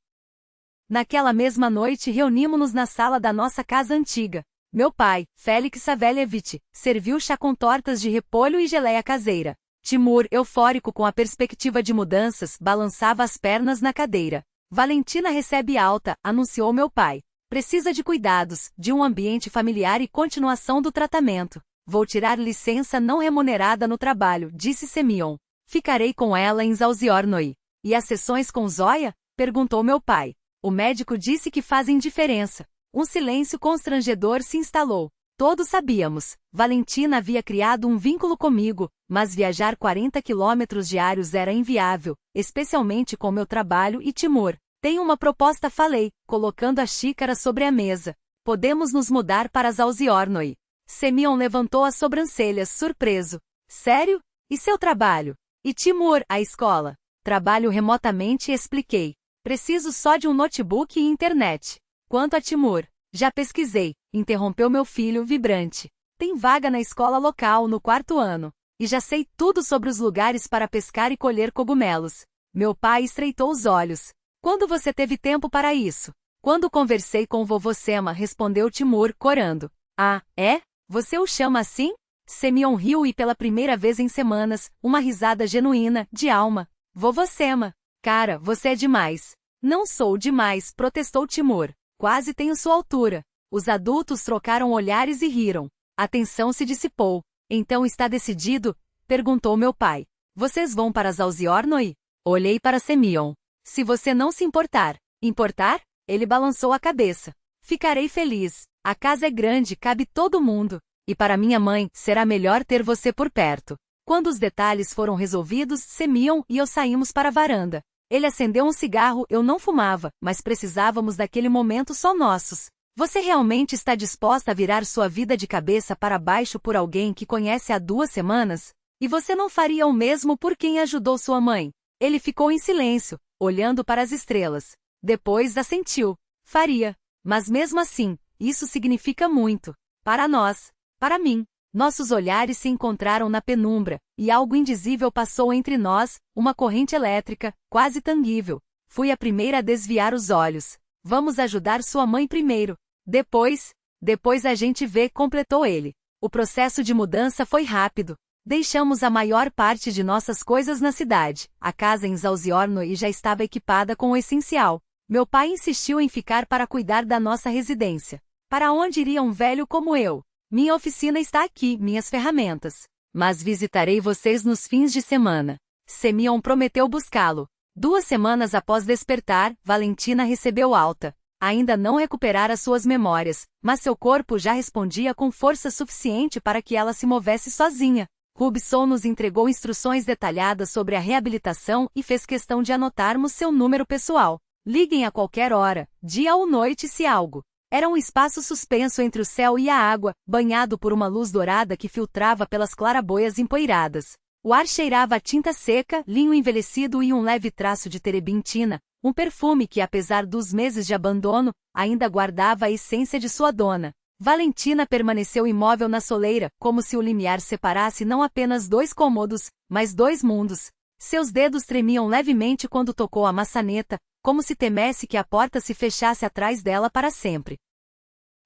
Speaker 1: Naquela mesma noite reunimos-nos na sala da nossa casa antiga. Meu pai, Félix Savelevich, serviu chá com tortas de repolho e geleia caseira. Timur, eufórico com a perspectiva de mudanças, balançava as pernas na cadeira. Valentina recebe alta, anunciou meu pai. Precisa de cuidados, de um ambiente familiar e continuação do tratamento. Vou tirar licença não remunerada no trabalho, disse Semyon. Ficarei com ela em Zalziornoi. E as sessões com Zoya? Perguntou meu pai. O médico disse que fazem diferença. Um silêncio constrangedor se instalou. Todos sabíamos. Valentina havia criado um vínculo comigo, mas viajar 40 quilômetros diários era inviável, especialmente com meu trabalho e Timur. Tenho uma proposta, falei, colocando a xícara sobre a mesa. Podemos nos mudar para Zalziornoi. Semyon levantou as sobrancelhas, surpreso. Sério? E seu trabalho? E Timur, a escola? Trabalho remotamente, expliquei. Preciso só de um notebook e internet. Quanto a Timur? Já pesquisei, interrompeu meu filho, vibrante. Tem vaga na escola local, no 4º ano. E já sei tudo sobre os lugares para pescar e colher cogumelos. Meu pai estreitou os olhos. Quando você teve tempo para isso? Quando conversei com o vovô Sema, respondeu Timur, corando. Ah, é? Você o chama assim? Semyon riu e pela primeira vez em semanas, uma risada genuína, de alma. Vovô Sema. Cara, você é demais. Não sou demais, protestou Timur. Quase tenho sua altura. Os adultos trocaram olhares e riram. A tensão se dissipou. Então está decidido? Perguntou meu pai. Vocês vão para Zalziornoi? Olhei para Semyon. Se você não se importar. Importar? Ele balançou a cabeça. Ficarei feliz. A casa é grande, cabe todo mundo. E para minha mãe, será melhor ter você por perto. Quando os detalhes foram resolvidos, Semyon e eu saímos para a varanda. Ele acendeu um cigarro, eu não fumava, mas precisávamos daquele momento só nossos. Você realmente está disposta a virar sua vida de cabeça para baixo por alguém que conhece há 2 semanas? E você não faria o mesmo por quem ajudou sua mãe? Ele ficou em silêncio, olhando para as estrelas. Depois assentiu. Faria. Mas mesmo assim, isso significa muito. Para nós. Para mim. Nossos olhares se encontraram na penumbra, e algo indizível passou entre nós, uma corrente elétrica, quase tangível. Fui a primeira a desviar os olhos. Vamos ajudar sua mãe primeiro. Depois a gente vê, completou ele. O processo de mudança foi rápido. Deixamos a maior parte de nossas coisas na cidade. A casa em Zauziorno já estava equipada com o essencial. Meu pai insistiu em ficar para cuidar da nossa residência. Para onde iria um velho como eu? Minha oficina está aqui, minhas ferramentas. Mas visitarei vocês nos fins de semana. Semyon prometeu buscá-lo. 2 semanas após despertar, Valentina recebeu alta. Ainda não recuperara suas memórias, mas seu corpo já respondia com força suficiente para que ela se movesse sozinha. Hubson nos entregou instruções detalhadas sobre a reabilitação e fez questão de anotarmos seu número pessoal. Liguem a qualquer hora, dia ou noite se algo. Era um espaço suspenso entre o céu e a água, banhado por uma luz dourada que filtrava pelas claraboias empoeiradas. O ar cheirava a tinta seca, linho envelhecido e um leve traço de terebintina, um perfume que, apesar dos meses de abandono, ainda guardava a essência de sua dona. Valentina permaneceu imóvel na soleira, como se o limiar separasse não apenas 2 cômodos, mas 2 mundos. Seus dedos tremiam levemente quando tocou a maçaneta, como se temesse que a porta se fechasse atrás dela para sempre.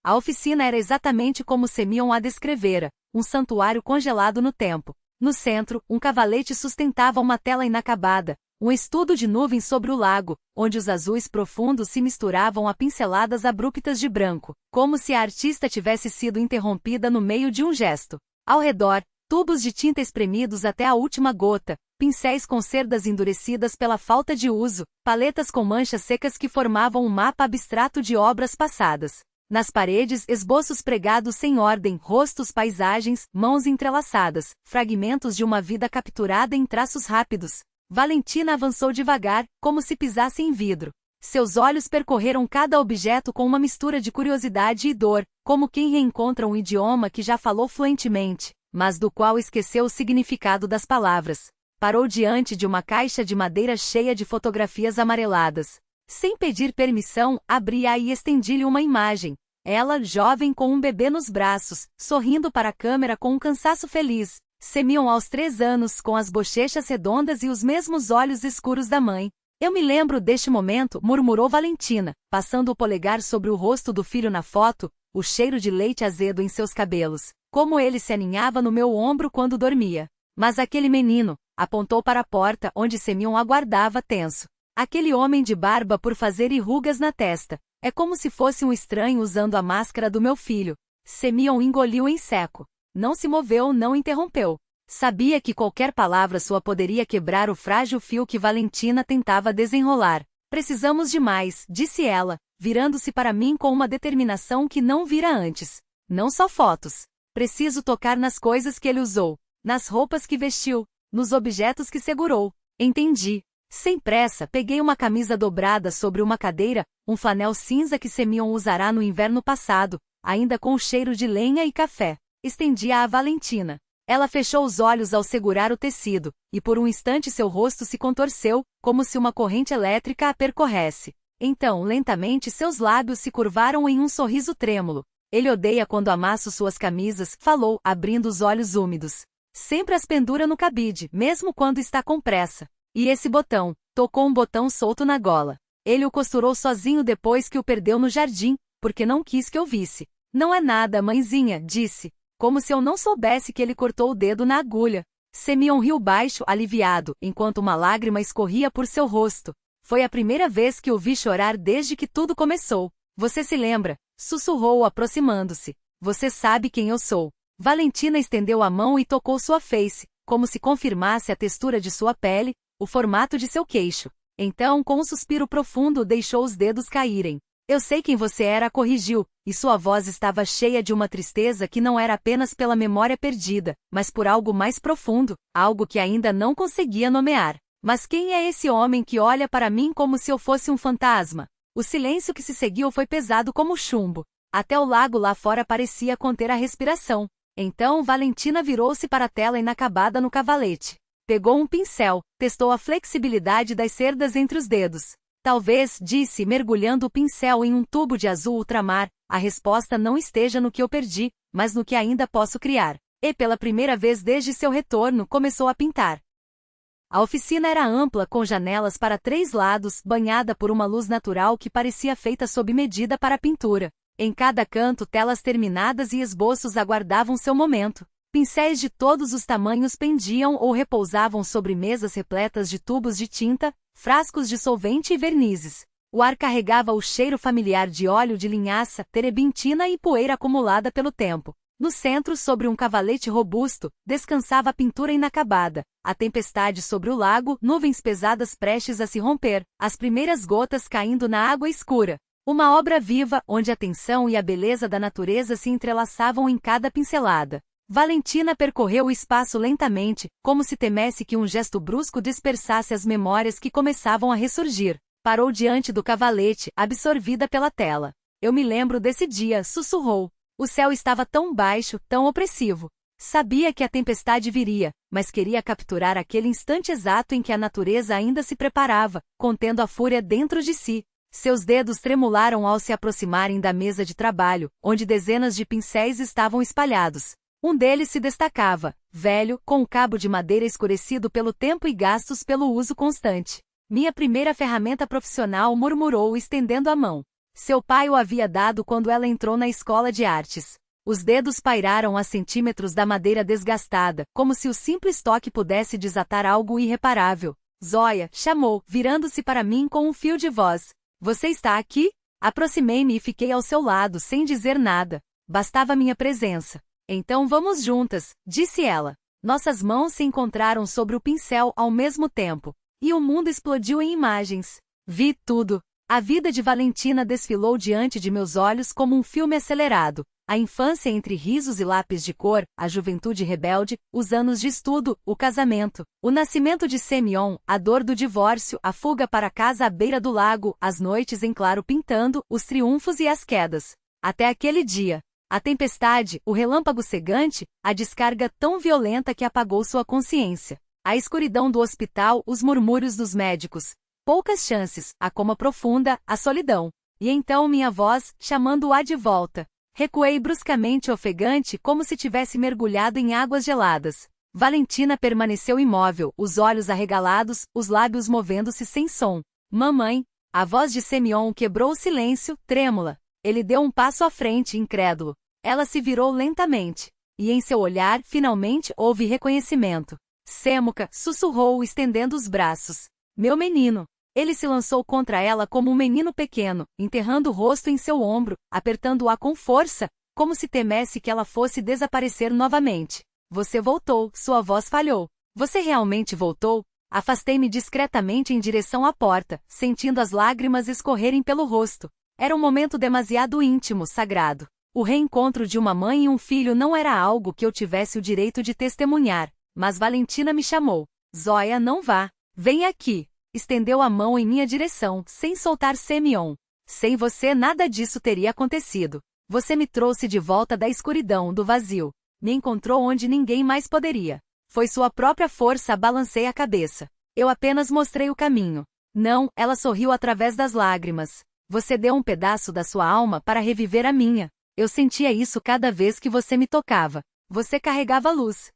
Speaker 1: A oficina era exatamente como Semyon a descrevera, um santuário congelado no tempo. No centro, um cavalete sustentava uma tela inacabada, um estudo de nuvens sobre o lago, onde os azuis profundos se misturavam a pinceladas abruptas de branco, como se a artista tivesse sido interrompida no meio de um gesto. Ao redor, tubos de tinta espremidos até a última gota, pincéis com cerdas endurecidas pela falta de uso, paletas com manchas secas que formavam um mapa abstrato de obras passadas. Nas paredes, esboços pregados sem ordem, rostos, paisagens, mãos entrelaçadas, fragmentos de uma vida capturada em traços rápidos. Valentina avançou devagar, como se pisasse em vidro. Seus olhos percorreram cada objeto com uma mistura de curiosidade e dor, como quem reencontra um idioma que já falou fluentemente, mas do qual esqueceu o significado das palavras. Parou diante de uma caixa de madeira cheia de fotografias amareladas. Sem pedir permissão, abri-a e estendi-lhe uma imagem. Ela, jovem com um bebê nos braços, sorrindo para a câmera com um cansaço feliz. Semyon aos 3 anos, com as bochechas redondas e os mesmos olhos escuros da mãe. Eu me lembro deste momento, murmurou Valentina, passando o polegar sobre o rosto do filho na foto, o cheiro de leite azedo em seus cabelos, como ele se aninhava no meu ombro quando dormia. Mas aquele menino, apontou para a porta onde Semyon aguardava tenso. Aquele homem de barba por fazer e rugas na testa. É como se fosse um estranho usando a máscara do meu filho. Semyon engoliu em seco. Não se moveu, não interrompeu. Sabia que qualquer palavra sua poderia quebrar o frágil fio que Valentina tentava desenrolar. Precisamos de mais, disse ela, virando-se para mim com uma determinação que não vira antes. Não só fotos. Preciso tocar nas coisas que ele usou, nas roupas que vestiu, nos objetos que segurou. Entendi. Sem pressa, peguei uma camisa dobrada sobre uma cadeira, um flanel cinza que Semyon usará no inverno passado, ainda com o cheiro de lenha e café. Estendi-a a Valentina. Ela fechou os olhos ao segurar o tecido, e por um instante seu rosto se contorceu, como se uma corrente elétrica a percorresse. Então, lentamente seus lábios se curvaram em um sorriso trêmulo. Ele odeia quando amasso suas camisas, falou, abrindo os olhos úmidos. Sempre as pendura no cabide, mesmo quando está com pressa. E esse botão? Tocou um botão solto na gola. Ele o costurou sozinho depois que o perdeu no jardim, porque não quis que eu visse. Não é nada, mãezinha, disse. Como se eu não soubesse que ele cortou o dedo na agulha. Semyon riu baixo, aliviado, enquanto uma lágrima escorria por seu rosto. Foi a primeira vez que o vi chorar desde que tudo começou. Você se lembra? Sussurrou, aproximando-se. Você sabe quem eu sou. Valentina estendeu a mão e tocou sua face, como se confirmasse a textura de sua pele, o formato de seu queixo. Então, com um suspiro profundo, deixou os dedos caírem. Eu sei quem você era, corrigiu, e sua voz estava cheia de uma tristeza que não era apenas pela memória perdida, mas por algo mais profundo, algo que ainda não conseguia nomear. Mas quem é esse homem que olha para mim como se eu fosse um fantasma? O silêncio que se seguiu foi pesado como chumbo. Até o lago lá fora parecia conter a respiração. Então Valentina virou-se para a tela inacabada no cavalete. Pegou um pincel, testou a flexibilidade das cerdas entre os dedos. Talvez, disse, mergulhando o pincel em um tubo de azul ultramar, a resposta não esteja no que eu perdi, mas no que ainda posso criar. E pela primeira vez desde seu retorno começou a pintar. A oficina era ampla, com janelas para 3 lados, banhada por uma luz natural que parecia feita sob medida para a pintura. Em cada canto telas terminadas e esboços aguardavam seu momento. Pincéis de todos os tamanhos pendiam ou repousavam sobre mesas repletas de tubos de tinta, frascos de solvente e vernizes. O ar carregava o cheiro familiar de óleo de linhaça, terebintina e poeira acumulada pelo tempo. No centro, sobre um cavalete robusto, descansava a pintura inacabada. A tempestade sobre o lago, nuvens pesadas prestes a se romper, as primeiras gotas caindo na água escura. Uma obra viva, onde a tensão e a beleza da natureza se entrelaçavam em cada pincelada. Valentina percorreu o espaço lentamente, como se temesse que um gesto brusco dispersasse as memórias que começavam a ressurgir. Parou diante do cavalete, absorvida pela tela. Eu me lembro desse dia, sussurrou. O céu estava tão baixo, tão opressivo. Sabia que a tempestade viria, mas queria capturar aquele instante exato em que a natureza ainda se preparava, contendo a fúria dentro de si. Seus dedos tremularam ao se aproximarem da mesa de trabalho, onde dezenas de pincéis estavam espalhados. Um deles se destacava, velho, com um cabo de madeira escurecido pelo tempo e gastos pelo uso constante. Minha primeira ferramenta profissional, murmurou, estendendo a mão. Seu pai o havia dado quando ela entrou na escola de artes. Os dedos pairaram a centímetros da madeira desgastada, como se o simples toque pudesse desatar algo irreparável. Zóia, chamou, virando-se para mim com um fio de voz. Você está aqui? Aproximei-me e fiquei ao seu lado, sem dizer nada. Bastava minha presença. Então vamos juntas, disse ela. Nossas mãos se encontraram sobre o pincel ao mesmo tempo. E o mundo explodiu em imagens. Vi tudo. A vida de Valentina desfilou diante de meus olhos como um filme acelerado. A infância entre risos e lápis de cor, a juventude rebelde, os anos de estudo, o casamento, o nascimento de Semyon, a dor do divórcio, a fuga para casa à beira do lago, as noites em claro pintando, os triunfos e as quedas. Até aquele dia. A tempestade, o relâmpago cegante, a descarga tão violenta que apagou sua consciência. A escuridão do hospital, os murmúrios dos médicos. Poucas chances, a coma profunda, a solidão. E então minha voz, chamando-a de volta. Recuei bruscamente ofegante como se tivesse mergulhado em águas geladas. Valentina permaneceu imóvel, os olhos arregalados, os lábios movendo-se sem som. Mamãe! A voz de Semyon quebrou o silêncio, trêmula. Ele deu um passo à frente, incrédulo. Ela se virou lentamente. E em seu olhar, finalmente, houve reconhecimento. Semuca, sussurrou, estendendo os braços. Meu menino! Ele se lançou contra ela como um menino pequeno, enterrando o rosto em seu ombro, apertando-a com força, como se temesse que ela fosse desaparecer novamente. Você voltou, sua voz falhou. Você realmente voltou? Afastei-me discretamente em direção à porta, sentindo as lágrimas escorrerem pelo rosto. Era um momento demasiado íntimo, sagrado. O reencontro de uma mãe e um filho não era algo que eu tivesse o direito de testemunhar, mas Valentina me chamou. Zóia, não vá. Vem aqui. Estendeu a mão em minha direção, sem soltar Semyon. Sem você nada disso teria acontecido. Você me trouxe de volta da escuridão, do vazio. Me encontrou onde ninguém mais poderia. Foi sua própria força, balancei a cabeça. Eu apenas mostrei o caminho. Não, ela sorriu através das lágrimas. Você deu um pedaço da sua alma para reviver a minha. Eu sentia isso cada vez que você me tocava. Você carregava luz.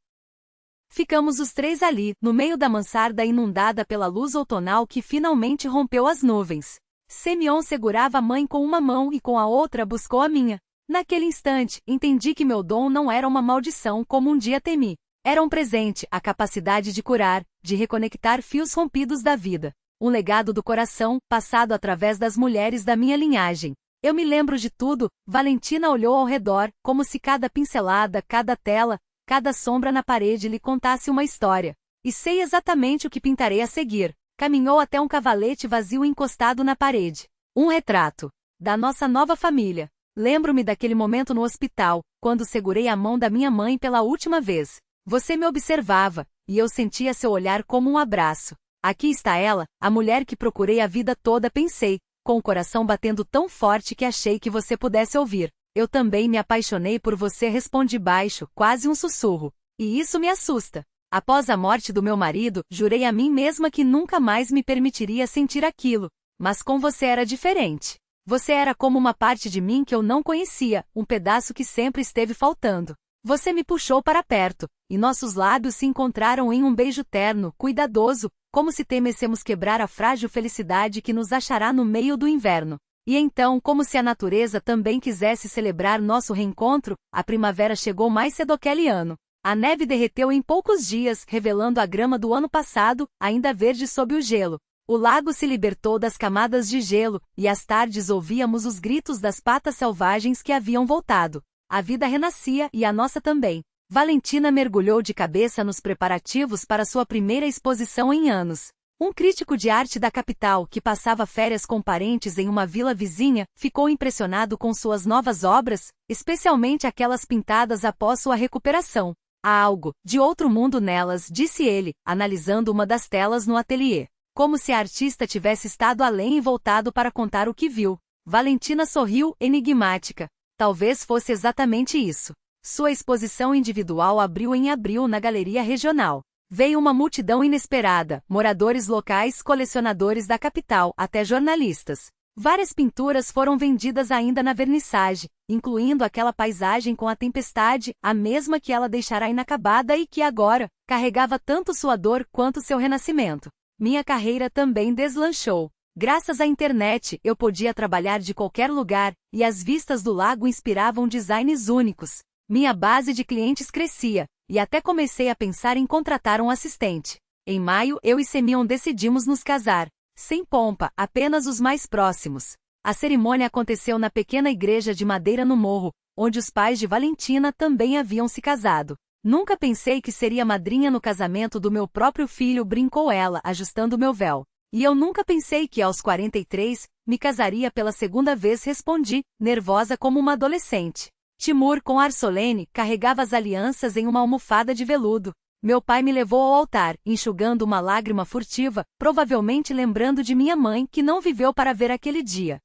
Speaker 1: Ficamos os 3 ali, no meio da mansarda inundada pela luz outonal que finalmente rompeu as nuvens. Semyon segurava a mãe com uma mão e com a outra buscou a minha. Naquele instante, entendi que meu dom não era uma maldição como um dia temi. Era um presente, a capacidade de curar, de reconectar fios rompidos da vida. Um legado do coração, passado através das mulheres da minha linhagem. Eu me lembro de tudo. Valentina olhou ao redor, como se cada pincelada, cada tela, cada sombra na parede lhe contasse uma história. E sei exatamente o que pintarei a seguir. Caminhou até um cavalete vazio encostado na parede. Um retrato. Da nossa nova família. Lembro-me daquele momento no hospital, quando segurei a mão da minha mãe pela última vez. Você me observava, e eu sentia seu olhar como um abraço. Aqui está ela, a mulher que procurei a vida toda, pensei, com o coração batendo tão forte que achei que você pudesse ouvir. Eu também me apaixonei por você, respondi baixo, quase um sussurro. E isso me assusta. Após a morte do meu marido, jurei a mim mesma que nunca mais me permitiria sentir aquilo. Mas com você era diferente. Você era como uma parte de mim que eu não conhecia, um pedaço que sempre esteve faltando. Você me puxou para perto, e nossos lábios se encontraram em um beijo terno, cuidadoso, como se temêssemos quebrar a frágil felicidade que nos achará no meio do inverno. E então, como se a natureza também quisesse celebrar nosso reencontro, a primavera chegou mais cedo aquele ano. A neve derreteu em poucos dias, revelando a grama do ano passado, ainda verde sob o gelo. O lago se libertou das camadas de gelo, e às tardes ouvíamos os gritos das patas selvagens que haviam voltado. A vida renascia e a nossa também. Valentina mergulhou de cabeça nos preparativos para sua primeira exposição em anos. Um crítico de arte da capital, que passava férias com parentes em uma vila vizinha, ficou impressionado com suas novas obras, especialmente aquelas pintadas após sua recuperação. Há algo de outro mundo nelas, disse ele, analisando uma das telas no ateliê. Como se a artista tivesse estado além e voltado para contar o que viu. Valentina sorriu, enigmática. Talvez fosse exatamente isso. Sua exposição individual abriu em abril na Galeria Regional. Veio uma multidão inesperada, moradores locais, colecionadores da capital, até jornalistas. Várias pinturas foram vendidas ainda na vernissage, incluindo aquela paisagem com a tempestade, a mesma que ela deixará inacabada e que agora carregava tanto sua dor quanto seu renascimento. Minha carreira também deslanchou. Graças à internet, eu podia trabalhar de qualquer lugar, e as vistas do lago inspiravam designs únicos. Minha base de clientes crescia, e até comecei a pensar em contratar um assistente. Em maio, eu e Semyon decidimos nos casar. Sem pompa, apenas os mais próximos. A cerimônia aconteceu na pequena igreja de madeira no morro, onde os pais de Valentina também haviam se casado. Nunca pensei que seria madrinha no casamento do meu próprio filho, brincou ela, ajustando meu véu. E eu nunca pensei que aos 43, me casaria pela segunda vez, respondi, nervosa como uma adolescente. Timur, com ar solene, carregava as alianças em uma almofada de veludo. Meu pai me levou ao altar, enxugando uma lágrima furtiva, provavelmente lembrando de minha mãe, que não viveu para ver aquele dia.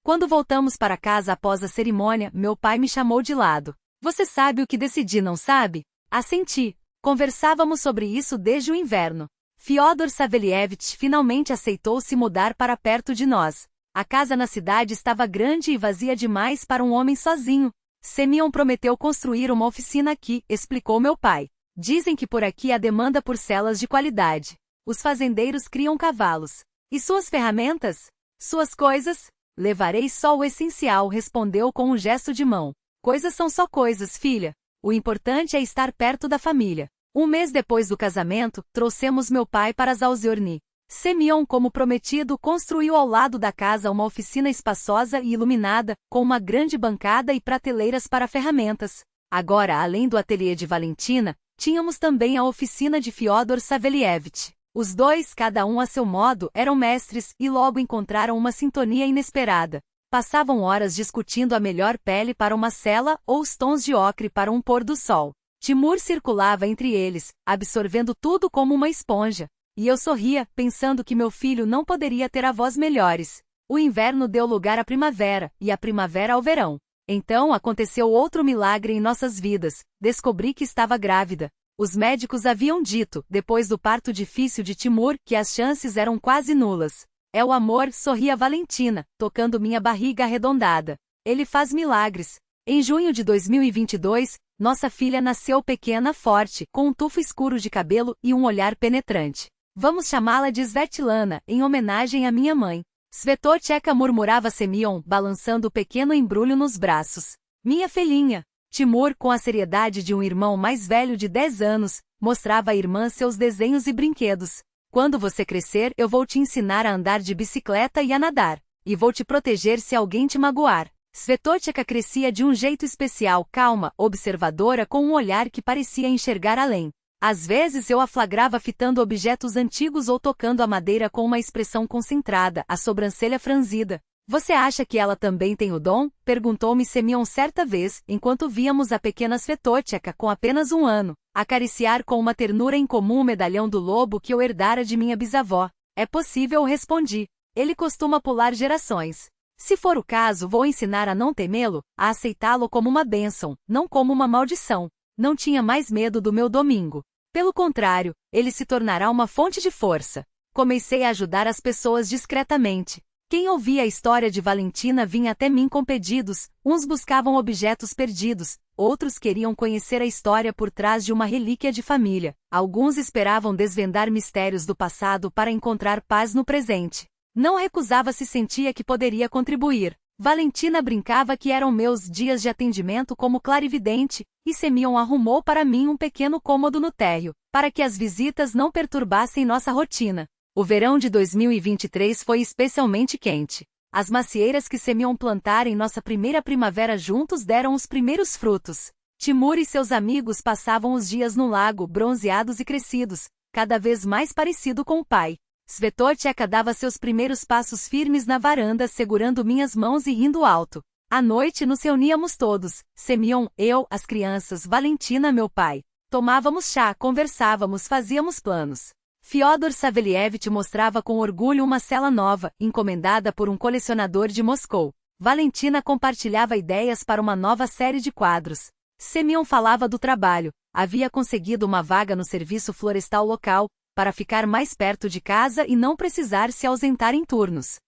Speaker 1: Quando voltamos para casa após a cerimônia, meu pai me chamou de lado. Você sabe o que decidi, não sabe? Assenti. Conversávamos sobre isso desde o inverno. Fyodor Savelievich finalmente aceitou se mudar para perto de nós. A casa na cidade estava grande e vazia demais para um homem sozinho. Semyon prometeu construir uma oficina aqui, explicou meu pai. Dizem que por aqui há demanda por celas de qualidade. Os fazendeiros criam cavalos. E suas ferramentas? Suas coisas? Levarei só o essencial, respondeu com um gesto de mão. Coisas são só coisas, filha. O importante é estar perto da família. Um mês depois do casamento, trouxemos meu pai para Zaoziorny. Semyon, como prometido, construiu ao lado da casa uma oficina espaçosa e iluminada, com uma grande bancada e prateleiras para ferramentas. Agora, além do ateliê de Valentina, tínhamos também a oficina de Fyodor Savelievich. Os dois, cada um a seu modo, eram mestres e logo encontraram uma sintonia inesperada. Passavam horas discutindo a melhor pele para uma cela ou os tons de ocre para um pôr do sol. Timur circulava entre eles, absorvendo tudo como uma esponja. E eu sorria, pensando que meu filho não poderia ter avós melhores. O inverno deu lugar à primavera, e a primavera ao verão. Então aconteceu outro milagre em nossas vidas. Descobri que estava grávida. Os médicos haviam dito, depois do parto difícil de Timur, que as chances eram quase nulas. É o amor, sorria Valentina, tocando minha barriga arredondada. Ele faz milagres. Em junho de 2022, nossa filha nasceu pequena, forte, com um tufo escuro de cabelo e um olhar penetrante. Vamos chamá-la de Svetlana, em homenagem à minha mãe. Svetocheka, murmurava Semyon, balançando o pequeno embrulho nos braços. Minha filhinha. Timur, com a seriedade de um irmão mais velho de 10 anos, mostrava à irmã seus desenhos e brinquedos. Quando você crescer, eu vou te ensinar a andar de bicicleta e a nadar. E vou te proteger se alguém te magoar. Svetocheka crescia de um jeito especial, calma, observadora, com um olhar que parecia enxergar além. Às vezes eu a flagrava fitando objetos antigos ou tocando a madeira com uma expressão concentrada, a sobrancelha franzida. Você acha que ela também tem o dom? Perguntou-me Semyon certa vez, enquanto víamos a pequena Svetocheka, com apenas 1 ano, acariciar com uma ternura incomum o medalhão do lobo que eu herdara de minha bisavó. É possível, respondi. Ele costuma pular gerações. Se for o caso, vou ensinar a não temê-lo, a aceitá-lo como uma bênção, não como uma maldição. Não tinha mais medo do meu domingo. Pelo contrário, ele se tornará uma fonte de força. Comecei a ajudar as pessoas discretamente. Quem ouvia a história de Valentina vinha até mim com pedidos, uns buscavam objetos perdidos, outros queriam conhecer a história por trás de uma relíquia de família, alguns esperavam desvendar mistérios do passado para encontrar paz no presente. Não recusava se sentia que poderia contribuir. Valentina brincava que eram meus dias de atendimento como clarividente, e Semyon arrumou para mim um pequeno cômodo no térreo, para que as visitas não perturbassem nossa rotina. O verão de 2023 foi especialmente quente. As macieiras que Semyon plantara em nossa primeira primavera juntos deram os primeiros frutos. Timur e seus amigos passavam os dias no lago, bronzeados e crescidos, cada vez mais parecido com o pai. Svetorcheka dava seus primeiros passos firmes na varanda segurando minhas mãos e rindo alto. À noite nos reuníamos todos, Semyon, eu, as crianças, Valentina, meu pai. Tomávamos chá, conversávamos, fazíamos planos. Fyodor Savelievich mostrava com orgulho uma cela nova, encomendada por um colecionador de Moscou. Valentina compartilhava ideias para uma nova série de quadros. Semyon falava do trabalho, havia conseguido uma vaga no serviço florestal local, para ficar mais perto de casa e não precisar se ausentar em turnos.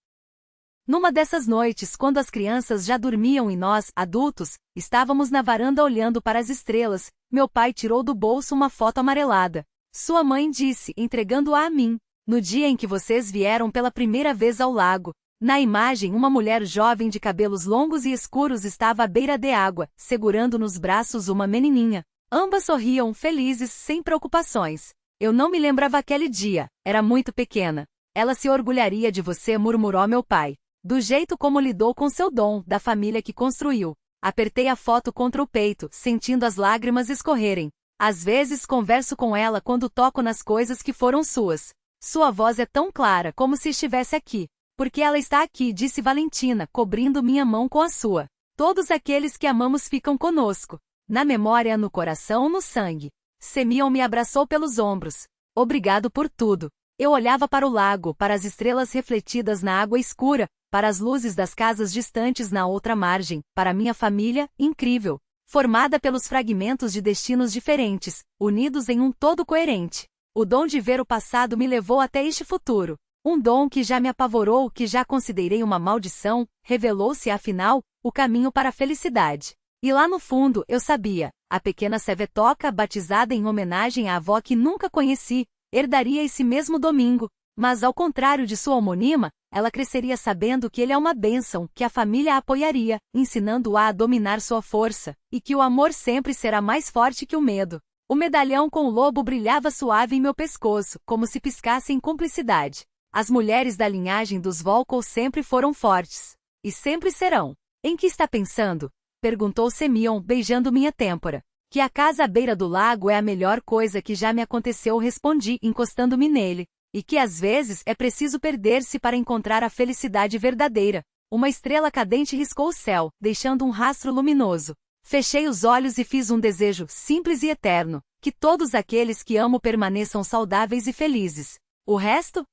Speaker 1: Numa dessas noites, quando as crianças já dormiam e nós, adultos, estávamos na varanda olhando para as estrelas, meu pai tirou do bolso uma foto amarelada. Sua mãe disse, entregando-a a mim, no dia em que vocês vieram pela primeira vez ao lago. Na imagem, uma mulher jovem de cabelos longos e escuros estava à beira de água, segurando nos braços uma menininha. Ambas sorriam, felizes, sem preocupações. Eu não me lembrava aquele dia, era muito pequena. Ela se orgulharia de você, murmurou meu pai. Do jeito como lidou com seu dom, da família que construiu. Apertei a foto contra o peito, sentindo as lágrimas escorrerem. Às vezes converso com ela quando toco nas coisas que foram suas. Sua voz é tão clara como se estivesse aqui. Porque ela está aqui, disse Valentina, cobrindo minha mão com a sua. Todos aqueles que amamos ficam conosco. Na memória, no coração, no sangue. Semyon me abraçou pelos ombros. Obrigado por tudo. Eu olhava para o lago, para as estrelas refletidas na água escura, para as luzes das casas distantes na outra margem, para minha família, incrível. Formada pelos fragmentos de destinos diferentes, unidos em um todo coerente. O dom de ver o passado me levou até este futuro. Um dom que já me apavorou, que já considerei uma maldição, revelou-se afinal, o caminho para a felicidade. E lá no fundo, eu sabia, a pequena Sevetoka, batizada em homenagem à avó que nunca conheci, herdaria esse mesmo domingo, mas ao contrário de sua homônima, ela cresceria sabendo que ele é uma bênção, que a família a apoiaria, ensinando-a a dominar sua força, e que o amor sempre será mais forte que o medo. O medalhão com o lobo brilhava suave em meu pescoço, como se piscasse em cumplicidade. As mulheres da linhagem dos Volkov sempre foram fortes. E sempre serão. Em que está pensando? Perguntou Semyon, beijando minha têmpora. Que a casa à beira do lago é a melhor coisa que já me aconteceu, respondi, encostando-me nele. E que às vezes é preciso perder-se para encontrar a felicidade verdadeira. Uma estrela cadente riscou o céu, deixando um rastro luminoso. Fechei os olhos e fiz um desejo simples e eterno, que todos aqueles que amo permaneçam saudáveis e felizes. O resto,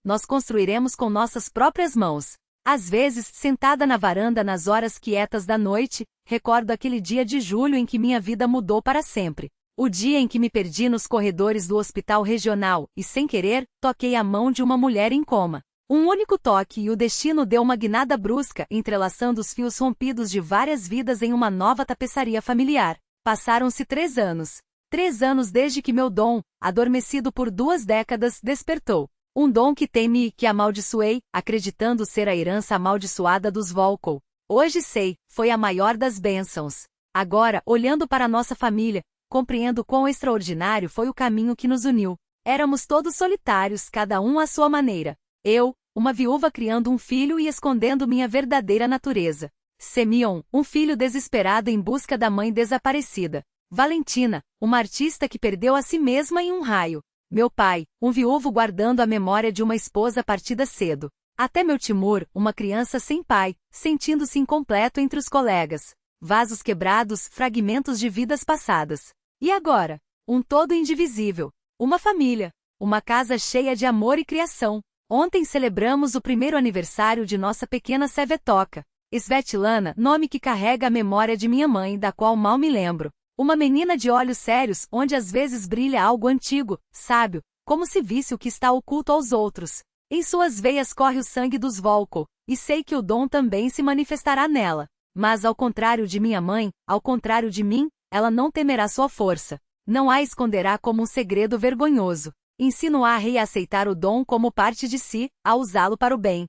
Speaker 1: nós construiremos com nossas próprias mãos. Às vezes, sentada na varanda nas horas quietas da noite, recordo aquele dia de julho em que minha vida mudou para sempre. O dia em que me perdi nos corredores do hospital regional e, sem querer, toquei a mão de uma mulher em coma. Um único toque e o destino deu uma guinada brusca, entrelaçando os fios rompidos de várias vidas em uma nova tapeçaria familiar. Passaram-se 3 anos. 3 anos desde que meu dom, adormecido por 2 décadas, despertou. Um dom que temi e que amaldiçoei, acreditando ser a herança amaldiçoada dos Volkov. Hoje sei, foi a maior das bênçãos. Agora, olhando para nossa família, compreendo quão extraordinário foi o caminho que nos uniu. Éramos todos solitários, cada um à sua maneira. Eu, uma viúva criando um filho e escondendo minha verdadeira natureza. Semyon, um filho desesperado em busca da mãe desaparecida. Valentina, uma artista que perdeu a si mesma em um raio. Meu pai, um viúvo guardando a memória de uma esposa partida cedo. Até meu Timur, uma criança sem pai, sentindo-se incompleto entre os colegas. Vasos quebrados, fragmentos de vidas passadas. E agora? Um todo indivisível. Uma família. Uma casa cheia de amor e criação. Ontem celebramos o primeiro aniversário de nossa pequena Svetoka. Svetlana, nome que carrega a memória de minha mãe, da qual mal me lembro. Uma menina de olhos sérios, onde às vezes brilha algo antigo, sábio, como se visse o que está oculto aos outros. Em suas veias corre o sangue dos Volkov, e sei que o dom também se manifestará nela. Mas ao contrário de minha mãe, ao contrário de mim, ela não temerá sua força. Não a esconderá como um segredo vergonhoso. Ensino-a a reaceitar o dom como parte de si, a usá-lo para o bem.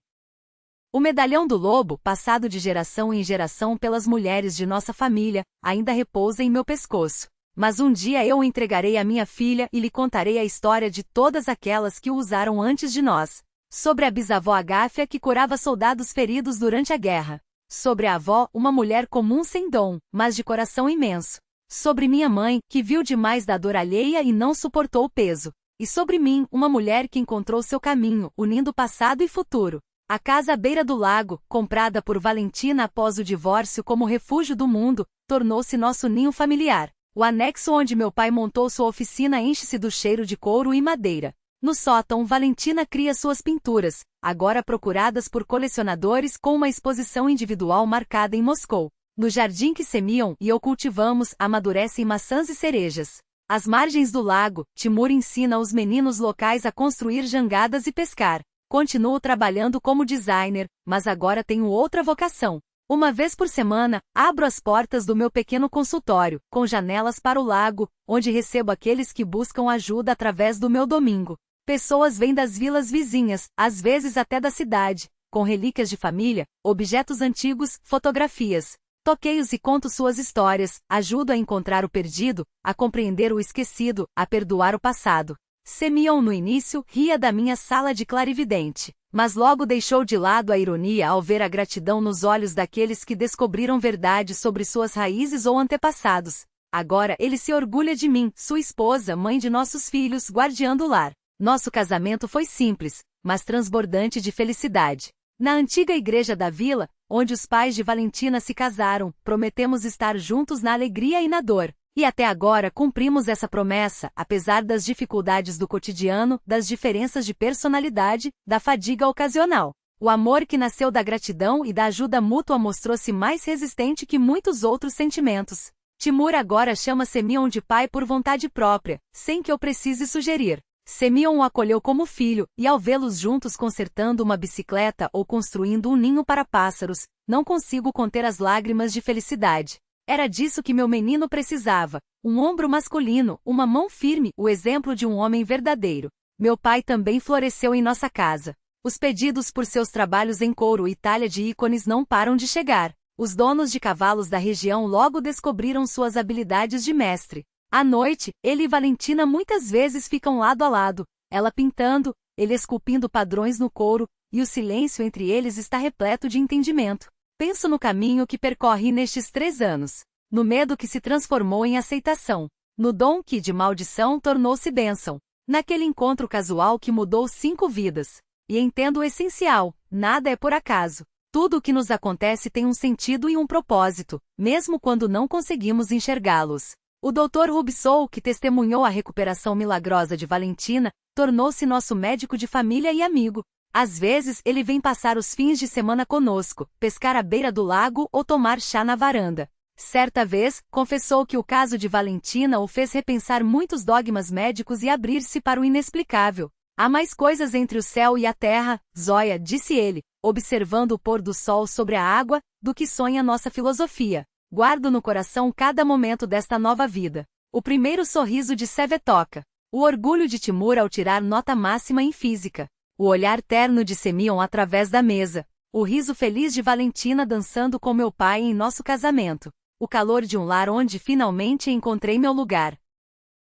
Speaker 1: O medalhão do lobo, passado de geração em geração pelas mulheres de nossa família, ainda repousa em meu pescoço. Mas um dia eu o entregarei à minha filha e lhe contarei a história de todas aquelas que o usaram antes de nós. Sobre a bisavó Agáfia que curava soldados feridos durante a guerra. Sobre a avó, uma mulher comum sem dom, mas de coração imenso. Sobre minha mãe, que viu demais da dor alheia e não suportou o peso. E sobre mim, uma mulher que encontrou seu caminho, unindo passado e futuro. A casa à beira do lago, comprada por Valentina após o divórcio como refúgio do mundo, tornou-se nosso ninho familiar. O anexo onde meu pai montou sua oficina enche-se do cheiro de couro e madeira. No sótão, Valentina cria suas pinturas, agora procuradas por colecionadores com uma exposição individual marcada em Moscou. No jardim que Semyon e eu cultivamos, amadurecem maçãs e cerejas. Às margens do lago, Timur ensina os meninos locais a construir jangadas e pescar. Continuo trabalhando como designer, mas agora tenho outra vocação. Uma vez por semana, abro as portas do meu pequeno consultório, com janelas para o lago, onde recebo aqueles que buscam ajuda através do meu domingo. Pessoas vêm das vilas vizinhas, às vezes até da cidade, com relíquias de família, objetos antigos, fotografias. Toquei-os e conto suas histórias, ajudo a encontrar o perdido, a compreender o esquecido, a perdoar o passado. Semyon no início ria da minha sala de clarividente, mas logo deixou de lado a ironia ao ver a gratidão nos olhos daqueles que descobriram verdade sobre suas raízes ou antepassados. Agora ele se orgulha de mim, sua esposa, mãe de nossos filhos, guardiã do lar. Nosso casamento foi simples, mas transbordante de felicidade. Na antiga igreja da vila, onde os pais de Valentina se casaram, prometemos estar juntos na alegria e na dor. E até agora cumprimos essa promessa, apesar das dificuldades do cotidiano, das diferenças de personalidade, da fadiga ocasional. O amor que nasceu da gratidão e da ajuda mútua mostrou-se mais resistente que muitos outros sentimentos. Timur agora chama Semyon de pai por vontade própria, sem que eu precise sugerir. Semyon o acolheu como filho, e ao vê-los juntos consertando uma bicicleta ou construindo um ninho para pássaros, não consigo conter as lágrimas de felicidade. Era disso que meu menino precisava, um ombro masculino, uma mão firme, o exemplo de um homem verdadeiro. Meu pai também floresceu em nossa casa. Os pedidos por seus trabalhos em couro e talha de ícones não param de chegar. Os donos de cavalos da região logo descobriram suas habilidades de mestre. À noite, ele e Valentina muitas vezes ficam lado a lado, ela pintando, ele esculpindo padrões no couro, e o silêncio entre eles está repleto de entendimento. Penso no caminho que percorri nestes 3 anos. No medo que se transformou em aceitação. No dom que de maldição tornou-se bênção. Naquele encontro casual que mudou 5 vidas. E entendo o essencial, nada é por acaso. Tudo o que nos acontece tem um sentido e um propósito, mesmo quando não conseguimos enxergá-los. O Dr. Rubsou, que testemunhou a recuperação milagrosa de Valentina, tornou-se nosso médico de família e amigo. Às vezes ele vem passar os fins de semana conosco, pescar à beira do lago ou tomar chá na varanda. Certa vez, confessou que o caso de Valentina o fez repensar muitos dogmas médicos e abrir-se para o inexplicável. Há mais coisas entre o céu e a terra, Zóia, disse ele, observando o pôr do sol sobre a água, do que sonha nossa filosofia. Guardo no coração cada momento desta nova vida. O primeiro sorriso de Svetoka. O orgulho de Timur ao tirar nota máxima em física. O olhar terno de Semyon através da mesa. O riso feliz de Valentina dançando com meu pai em nosso casamento. O calor de um lar onde finalmente encontrei meu lugar.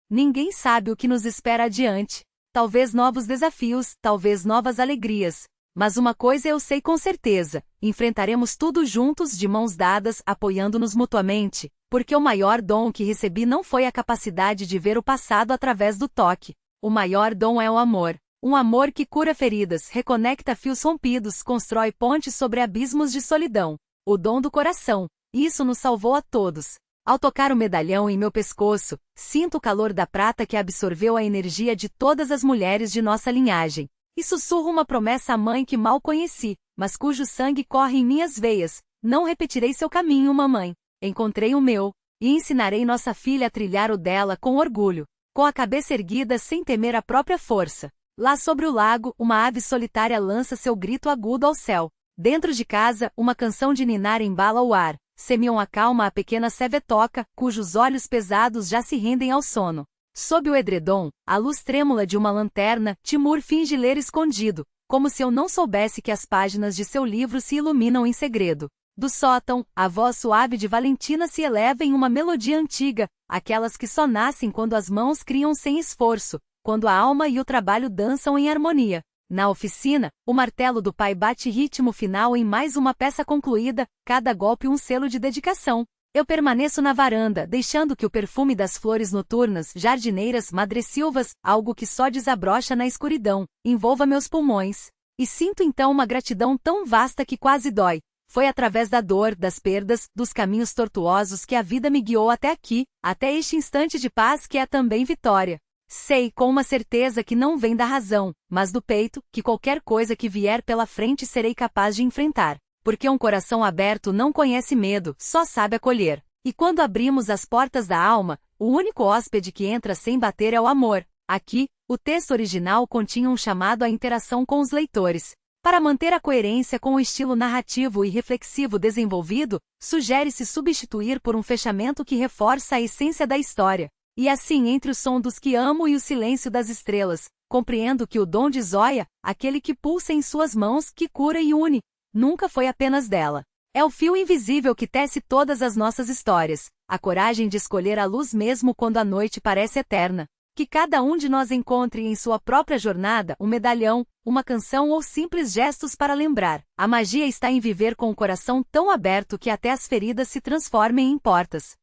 Speaker 1: Ninguém sabe o que nos espera adiante. Talvez novos desafios, talvez novas alegrias. Mas uma coisa eu sei com certeza, enfrentaremos tudo juntos de mãos dadas, apoiando-nos mutuamente, porque o maior dom que recebi não foi a capacidade de ver o passado através do toque. O maior dom é o amor. Um amor que cura feridas, reconecta fios rompidos, constrói pontes sobre abismos de solidão. O dom do coração. Isso nos salvou a todos. Ao tocar o medalhão em meu pescoço, sinto o calor da prata que absorveu a energia de todas as mulheres de nossa linhagem. E sussurro uma promessa à mãe que mal conheci, mas cujo sangue corre em minhas veias. Não repetirei seu caminho, mamãe. Encontrei o meu, e ensinarei nossa filha a trilhar o dela com orgulho, com a cabeça erguida sem temer a própria força. Lá sobre o lago, uma ave solitária lança seu grito agudo ao céu. Dentro de casa, uma canção de ninar embala o ar. Semion acalma a pequena Sevetoca, cujos olhos pesados já se rendem ao sono. Sob o edredom, a luz trêmula de uma lanterna, Timur finge ler escondido, como se eu não soubesse que as páginas de seu livro se iluminam em segredo. Do sótão, a voz suave de Valentina se eleva em uma melodia antiga, aquelas que só nascem quando as mãos criam sem esforço, quando a alma e o trabalho dançam em harmonia. Na oficina, o martelo do pai bate ritmo final em mais uma peça concluída, cada golpe um selo de dedicação. Eu permaneço na varanda, deixando que o perfume das flores noturnas, jardineiras, madressilvas, algo que só desabrocha na escuridão, envolva meus pulmões. E sinto então uma gratidão tão vasta que quase dói. Foi através da dor, das perdas, dos caminhos tortuosos que a vida me guiou até aqui, até este instante de paz que é também vitória. Sei com uma certeza que não vem da razão, mas do peito, que qualquer coisa que vier pela frente serei capaz de enfrentar. Porque um coração aberto não conhece medo, só sabe acolher. E quando abrimos as portas da alma, o único hóspede que entra sem bater é o amor. Aqui, o texto original continha um chamado à interação com os leitores. Para manter a coerência com o estilo narrativo e reflexivo desenvolvido, sugere-se substituir por um fechamento que reforça a essência da história. E assim, entre o som dos que amo e o silêncio das estrelas, compreendo que o dom de Zoya, aquele que pulsa em suas mãos, que cura e une, nunca foi apenas dela. É o fio invisível que tece todas as nossas histórias, a coragem de escolher a luz mesmo quando a noite parece eterna. Que cada um de nós encontre em sua própria jornada um medalhão, uma canção ou simples gestos para lembrar. A magia está em viver com o coração tão aberto que até as feridas se transformem em portas.